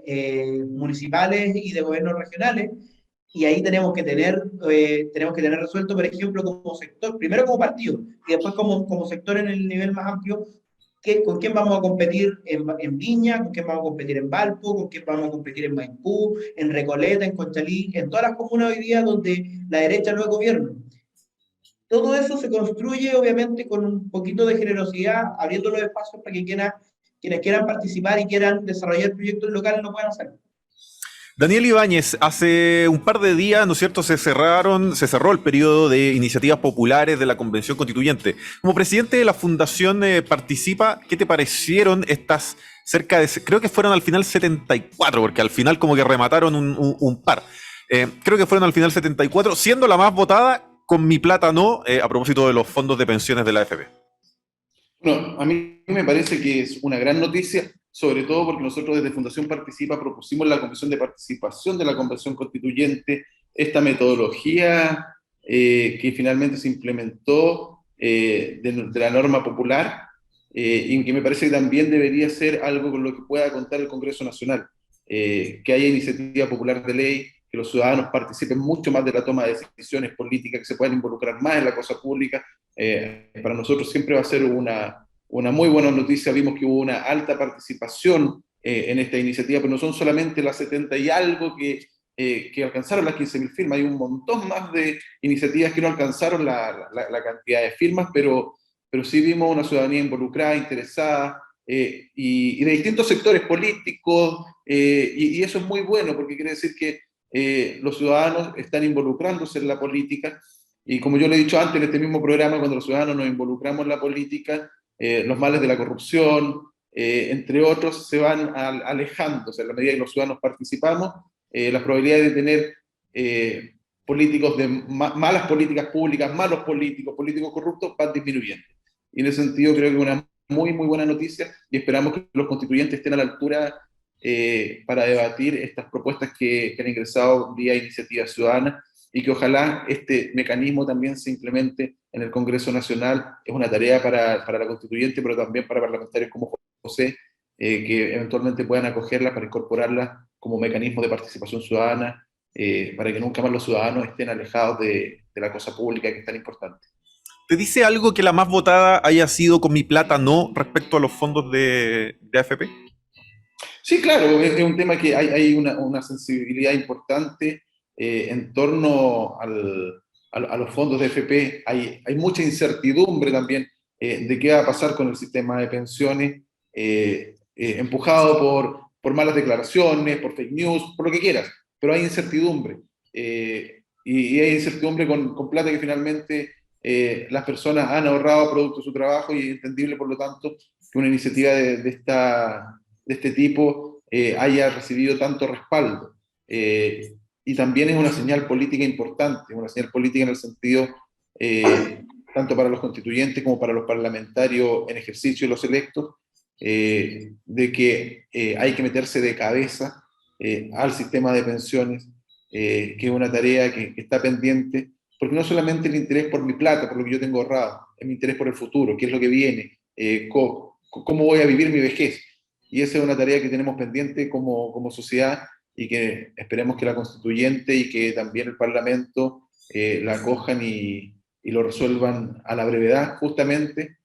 municipales y de gobiernos regionales, y ahí tenemos que tener resuelto, por ejemplo, como sector, primero como partido, y después como sector en el nivel más amplio, con quién vamos a competir en Viña, con quién vamos a competir en Valpo, con quién vamos a competir en Maipú, en Recoleta, en Conchalí, en todas las comunas hoy día donde la derecha no es gobierno. Todo eso se construye, obviamente, con un poquito de generosidad, abriendo los espacios para que quienes quieran participar y quieran desarrollar proyectos locales lo puedan hacer. Daniel Ibáñez, hace un par de días, ¿no es cierto?, se cerró el periodo de iniciativas populares de la Convención Constituyente. Como presidente de la Fundación Participa, ¿qué te parecieron estas creo que fueron al final 74, porque al final como que remataron un par. Creo que fueron al final 74, siendo la más votada, Con Mi Plata No, a propósito de los fondos de pensiones de la AFP? Bueno, a mí me parece que es una gran noticia, sobre todo porque nosotros desde Fundación Participa propusimos la Comisión de Participación de la Convención Constituyente esta metodología que finalmente se implementó de la norma popular y que me parece que también debería ser algo con lo que pueda contar el Congreso Nacional, que haya iniciativa popular de ley, que los ciudadanos participen mucho más de la toma de decisiones políticas, que se puedan involucrar más en la cosa pública. Para nosotros siempre va a ser una muy buena noticia. Vimos que hubo una alta participación en esta iniciativa, pero no son solamente las 70 y algo que alcanzaron las 15.000 firmas, hay un montón más de iniciativas que no alcanzaron la cantidad de firmas, pero sí vimos una ciudadanía involucrada, interesada, y de distintos sectores políticos, y eso es muy bueno, porque quiere decir que los ciudadanos están involucrándose en la política, y como yo le he dicho antes en este mismo programa, cuando los ciudadanos nos involucramos en la política, los males de la corrupción, entre otros, se van alejando. O sea, en la medida que los ciudadanos participamos, las probabilidades de tener políticos de malas políticas públicas, malos políticos corruptos, van disminuyendo. Y en ese sentido creo que es una muy buena noticia, y esperamos que los constituyentes estén a la altura para debatir estas propuestas que han ingresado vía iniciativa ciudadana, y que ojalá este mecanismo también se implemente en el Congreso Nacional. Es una tarea para la constituyente, pero también para parlamentarios como José, que eventualmente puedan acogerla para incorporarla como mecanismo de participación ciudadana, para que nunca más los ciudadanos estén alejados de la cosa pública, que es tan importante. ¿Te dice algo que la más votada haya sido con mi plata no respecto a los fondos de AFP? Sí, claro, es un tema que hay una sensibilidad importante en torno a los fondos de FP. Hay mucha incertidumbre también de qué va a pasar con el sistema de pensiones, empujado por malas declaraciones, por fake news, por lo que quieras, pero hay incertidumbre. Y hay incertidumbre con plata que finalmente las personas han ahorrado producto de su trabajo, y es entendible, por lo tanto, que una iniciativa de este tipo haya recibido tanto respaldo. Y también es una señal política importante, una señal política en el sentido, tanto para los constituyentes como para los parlamentarios en ejercicio y los electos, de que hay que meterse de cabeza al sistema de pensiones, que es una tarea que está pendiente, porque no solamente el interés por mi plata, por lo que yo tengo ahorrado, es mi interés por el futuro, qué es lo que viene, cómo voy a vivir mi vejez. Y esa es una tarea que tenemos pendiente como sociedad, y que esperemos que la constituyente y que también el Parlamento la acojan y lo resuelvan a la brevedad, justamente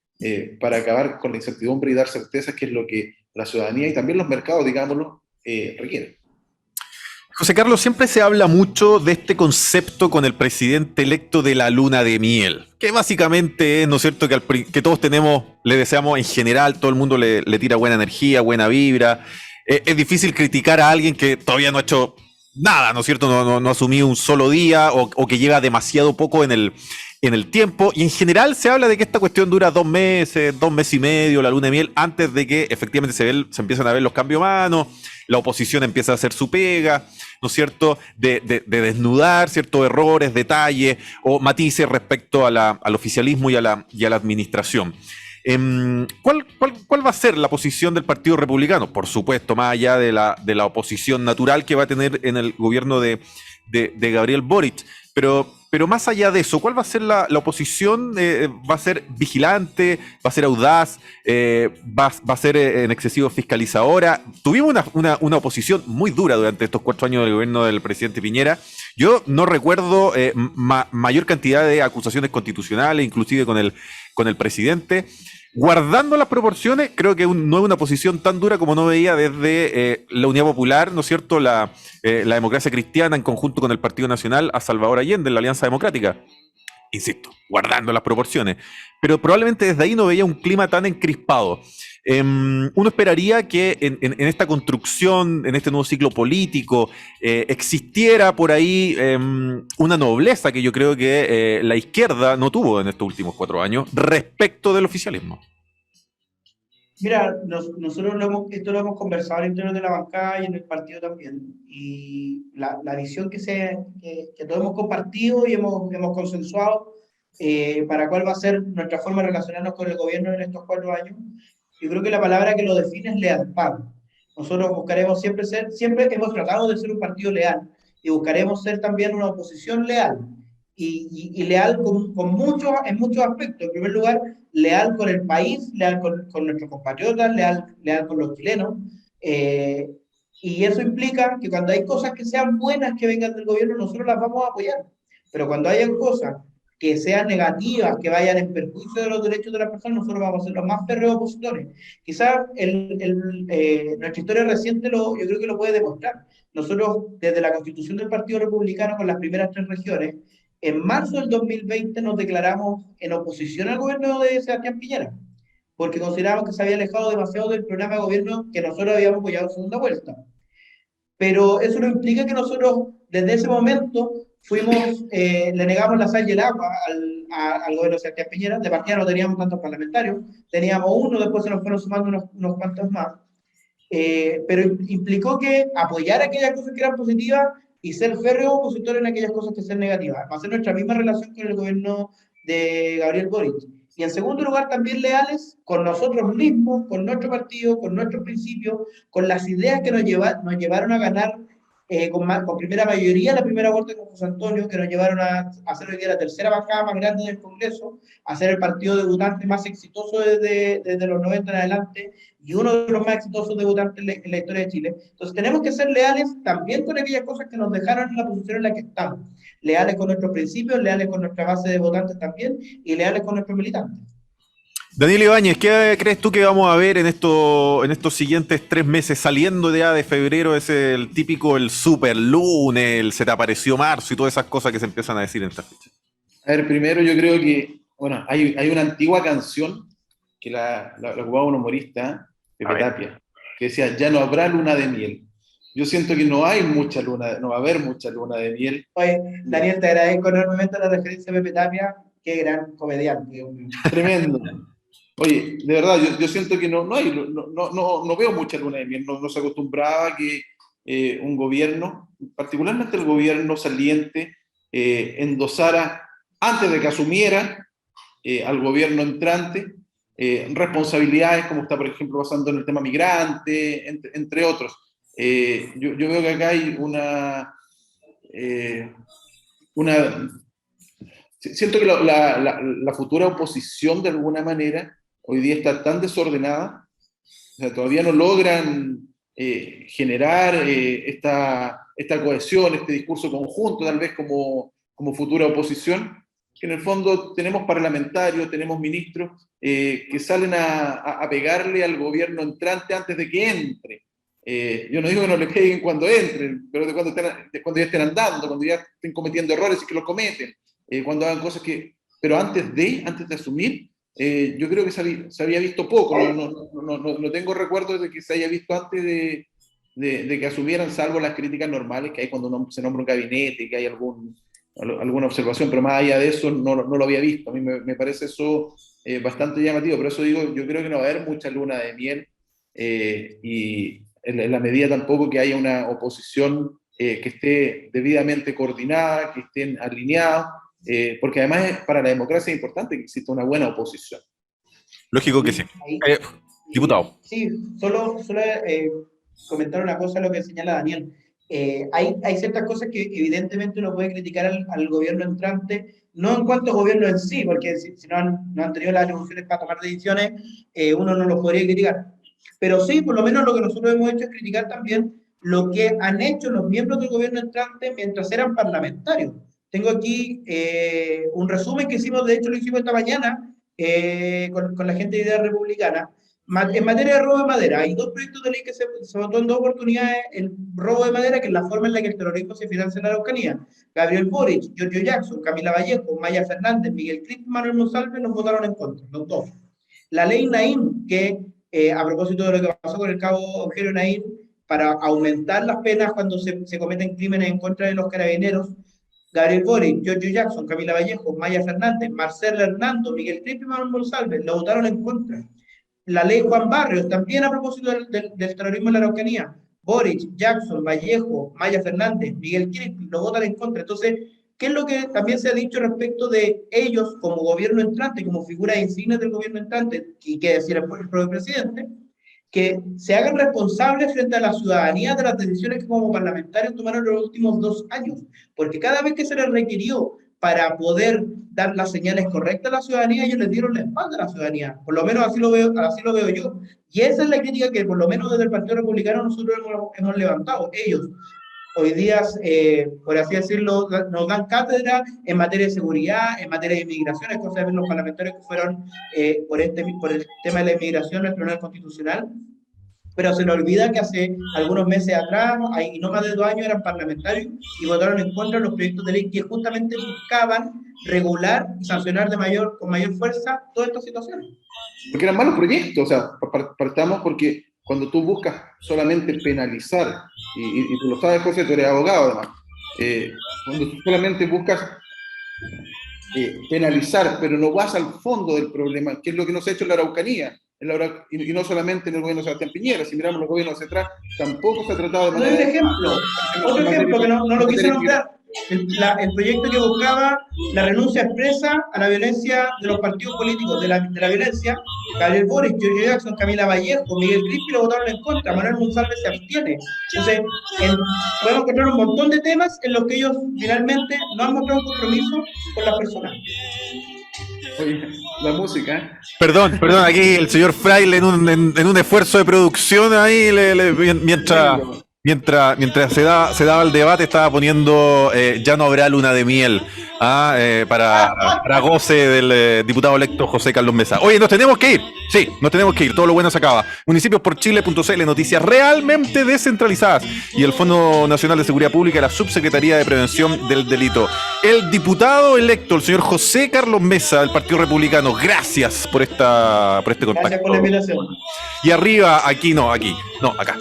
para acabar con la incertidumbre y dar certezas, que es lo que la ciudadanía y también los mercados, digámoslo, requieren. José Carlos, siempre se habla mucho de este concepto con el presidente electo de la luna de miel, que básicamente es, ¿no es cierto?, que todos tenemos, le deseamos en general, todo el mundo le tira buena energía, buena vibra. Es difícil criticar a alguien que todavía no ha hecho nada, ¿no es cierto?, no ha asumido un solo día, o que lleva demasiado poco en el tiempo, y en general se habla de que esta cuestión dura 2 meses, 2 meses y medio, la luna de miel, antes de que efectivamente se empiezan a ver los cambios humanos, la oposición empieza a hacer su pega, ¿no es cierto?, de desnudar ciertos errores, detalles o matices respecto al oficialismo y a la administración. ¿Cuál va a ser la posición del Partido Republicano? Por supuesto, más allá de la oposición natural que va a tener en el gobierno de Gabriel Boric, pero más allá de eso, ¿cuál va a ser la oposición? ¿Va a ser vigilante? ¿Va a ser audaz? ¿Va a ser en excesivo fiscalizadora? Tuvimos una oposición muy dura durante estos 4 años del gobierno del presidente Piñera. Yo no recuerdo mayor cantidad de acusaciones constitucionales, inclusive con el presidente. Guardando las proporciones, creo que no es una posición tan dura como no veía desde la Unidad Popular, ¿no es cierto?, la Democracia Cristiana en conjunto con el Partido Nacional a Salvador Allende, la Alianza Democrática. Insisto, guardando las proporciones. Pero probablemente desde ahí no veía un clima tan encrispado. Uno esperaría que en esta construcción, en este nuevo ciclo político, existiera por ahí una nobleza que yo creo que la izquierda no tuvo en estos últimos 4 años respecto del oficialismo. Mira, nosotros esto lo hemos conversado al interior de la bancada y en el partido también. Y la visión que todos hemos compartido y hemos consensuado para cuál va a ser nuestra forma de relacionarnos con el gobierno en estos 4 años, yo creo que la palabra que lo define es lealtad. Nosotros buscaremos siempre hemos tratado de ser un partido leal, y buscaremos ser también una oposición leal. Y leal en muchos aspectos. En primer lugar, leal con el país, leal con nuestros compatriotas, leal con los chilenos. Y eso implica que cuando hay cosas que sean buenas que vengan del gobierno, nosotros las vamos a apoyar. Pero cuando hayan cosas que sean negativas, que vayan en perjuicio de los derechos de las personas, nosotros vamos a ser los más férreos opositores. Quizás nuestra historia reciente yo creo que lo puede demostrar. Nosotros, desde la Constitución del Partido Republicano, con las primeras 3 regiones, en marzo del 2020 nos declaramos en oposición al gobierno de Sebastián Piñera, porque consideramos que se había alejado demasiado del programa de gobierno que nosotros habíamos apoyado en segunda vuelta. Pero eso no implica que nosotros, desde ese momento, le negamos la sal y el agua al gobierno de Sebastián Piñera. De partida no teníamos tantos parlamentarios, teníamos uno, después se nos fueron sumando unos cuantos más. Pero implicó que apoyar aquellas cosas que eran positivas y ser férreo opositor en aquellas cosas que sean negativas. Va a ser nuestra misma relación con el gobierno de Gabriel Boric. Y en segundo lugar, también leales con nosotros mismos, con nuestro partido, con nuestros principios, con las ideas que nos llevaron a ganar con primera mayoría la primera vuelta con José Antonio, que nos llevaron a hacer hoy día la tercera bancada más grande del Congreso, a ser el partido debutante más exitoso desde los 90 en adelante, y uno de los más exitosos debutantes en la historia de Chile. Entonces tenemos que ser leales también con aquellas cosas que nos dejaron en la posición en la que estamos, leales con nuestros principios, leales con nuestra base de votantes también, y leales con nuestros militantes. Daniel Ibáñez, ¿qué crees tú que vamos a ver en estos siguientes 3 meses, saliendo ya de febrero? Es el típico, el super lunes, el se te apareció marzo y todas esas cosas que se empiezan a decir en esta fecha. A ver, primero yo creo que, bueno, hay una antigua canción que la jugaba un humorista, Pepe Tapia, que decía, ya no habrá luna de miel. Yo siento que no va a haber mucha luna de miel. Oye, Daniel, te agradezco enormemente la referencia a Pepe Tapia, qué gran comediante. Tremendo. Oye, de verdad, yo siento que no veo mucha luna de miel, no se acostumbraba a que un gobierno, particularmente el gobierno saliente, endosara, antes de que asumiera al gobierno entrante, responsabilidades, como está, por ejemplo, pasando en el tema migrante, entre otros. Yo veo que acá hay siento que la futura oposición, de alguna manera, hoy día está tan desordenada, o sea, todavía no logran generar esta cohesión, este discurso conjunto, tal vez como futura oposición, que en el fondo tenemos parlamentarios, tenemos ministros que salen a pegarle al gobierno entrante antes de que entre. Yo no digo que no le peguen cuando entren, pero cuando ya estén andando, cuando ya estén cometiendo errores y que los cometen, cuando hagan cosas que... Pero antes de asumir, yo creo que se había visto poco, no tengo recuerdos de que se haya visto antes de que asumieran, salvo las críticas normales que hay cuando se nombra un gabinete, que hay alguna observación, pero más allá de eso no lo había visto. A mí me parece eso bastante llamativo, por eso digo, yo creo que no va a haber mucha luna de miel, y en la medida tampoco que haya una oposición que esté debidamente coordinada, que estén alineados, porque además para la democracia es importante que exista una buena oposición. Lógico que sí. Diputado. Sí, solo comentar una cosa a lo que señala Daniel. Hay ciertas cosas que evidentemente uno puede criticar al gobierno entrante, no en cuanto a gobierno en sí, porque si no han tenido las atribuciones para tomar decisiones, uno no los podría criticar. Pero sí, por lo menos lo que nosotros hemos hecho es criticar también lo que han hecho los miembros del gobierno entrante mientras eran parlamentarios. Tengo aquí un resumen que hicimos, de hecho lo hicimos esta mañana con la gente de Idea Republicana. En materia de robo de madera, hay 2 proyectos de ley que se votó en 2 oportunidades: el robo de madera, que es la forma en la que el terrorismo se financia en la Araucanía. Gabriel Boric, Giorgio Jackson, Camila Vallejo, Maya Fernández, Miguel Crisp y Manuel Monsalve nos votaron en contra, los 2. La ley Naim, que a propósito de lo que pasó con el cabo Eugenio Naim, para aumentar las penas cuando se cometen crímenes en contra de los carabineros, Gabriel Boric, Giorgio Jackson, Camila Vallejo, Maya Fernández, Marcelo Hernando, Miguel Crisp y Manuel Monsalve lo votaron en contra. La ley Juan Barrios, también a propósito del terrorismo en la Araucanía, Boric, Jackson, Vallejo, Maya Fernández, Miguel Crisp lo votan en contra. Entonces, ¿qué es lo que también se ha dicho respecto de ellos como gobierno entrante, como figuras insignes del gobierno entrante, y que decir el propio presidente? Que se hagan responsables frente a la ciudadanía de las decisiones que como parlamentarios tomaron en los últimos 2 años, porque cada vez que se les requirió para poder dar las señales correctas a la ciudadanía, ellos les dieron la espalda a la ciudadanía, por lo menos así lo veo yo, y esa es la crítica que por lo menos desde el Partido Republicano nosotros hemos levantado. Ellos hoy día, por así decirlo, nos dan cátedra en materia de seguridad, en materia de inmigración. Es cosa de ver los parlamentarios que fueron por el tema de la inmigración, nuestro tribunal constitucional, pero se nos olvida que hace algunos meses atrás, y no más de 2 años, eran parlamentarios y votaron en contra de los proyectos de ley que justamente buscaban regular y sancionar con mayor fuerza todas estas situaciones. Porque eran malos proyectos, o sea, partamos porque cuando tú buscas solamente penalizar, y tú lo sabes, José, tú eres abogado además, cuando tú solamente buscas penalizar, pero no vas al fondo del problema, que es lo que no se ha hecho en la Araucanía, y no solamente en el gobierno de Sebastián Piñera, si miramos los gobiernos hacia atrás, tampoco se ha tratado de manera... Otro ejemplo que no lo quise nombrar, el proyecto que buscaba la renuncia expresa a la violencia de los partidos políticos, de la violencia, Gabriel Boric, Giorgio Jackson, Camila Vallejo, Miguel Crispi lo votaron en contra, Manuel Monsalve se abstiene. Entonces, podemos encontrar un montón de temas en los que ellos finalmente no han mostrado un compromiso con las personas. Oye, la música. Perdón, aquí el señor Fraile en un esfuerzo de producción ahí, mientras se daba el debate, estaba poniendo Ya no habrá luna de miel para goce del diputado electo José Carlos Mesa. Oye, nos tenemos que ir. Sí, nos tenemos que ir. Todo lo bueno se acaba. Municipios.chile.cl, noticias realmente descentralizadas. Y el Fondo Nacional de Seguridad Pública y la Subsecretaría de Prevención del Delito. El diputado electo, el señor José Carlos Mesa, del Partido Republicano. Gracias por este contacto. Gracias por la invitación. Y arriba, acá.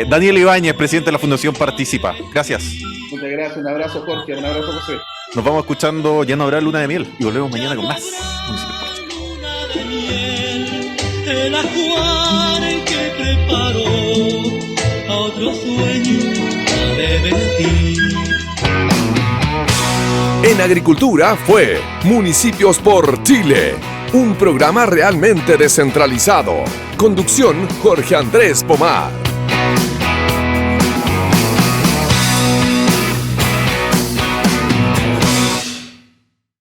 Daniel Ibáñez, presidente de la Fundación Participa. Gracias. Muchas gracias. Un abrazo, Jorge. Un abrazo, José. Nos vamos escuchando Ya no habrá luna de miel y volvemos mañana con más Municipios por Chile. El ajuar que preparó a otro sueño de vestir. En agricultura fue Municipios por Chile, un programa realmente descentralizado. Conducción Jorge Andrés Pomar.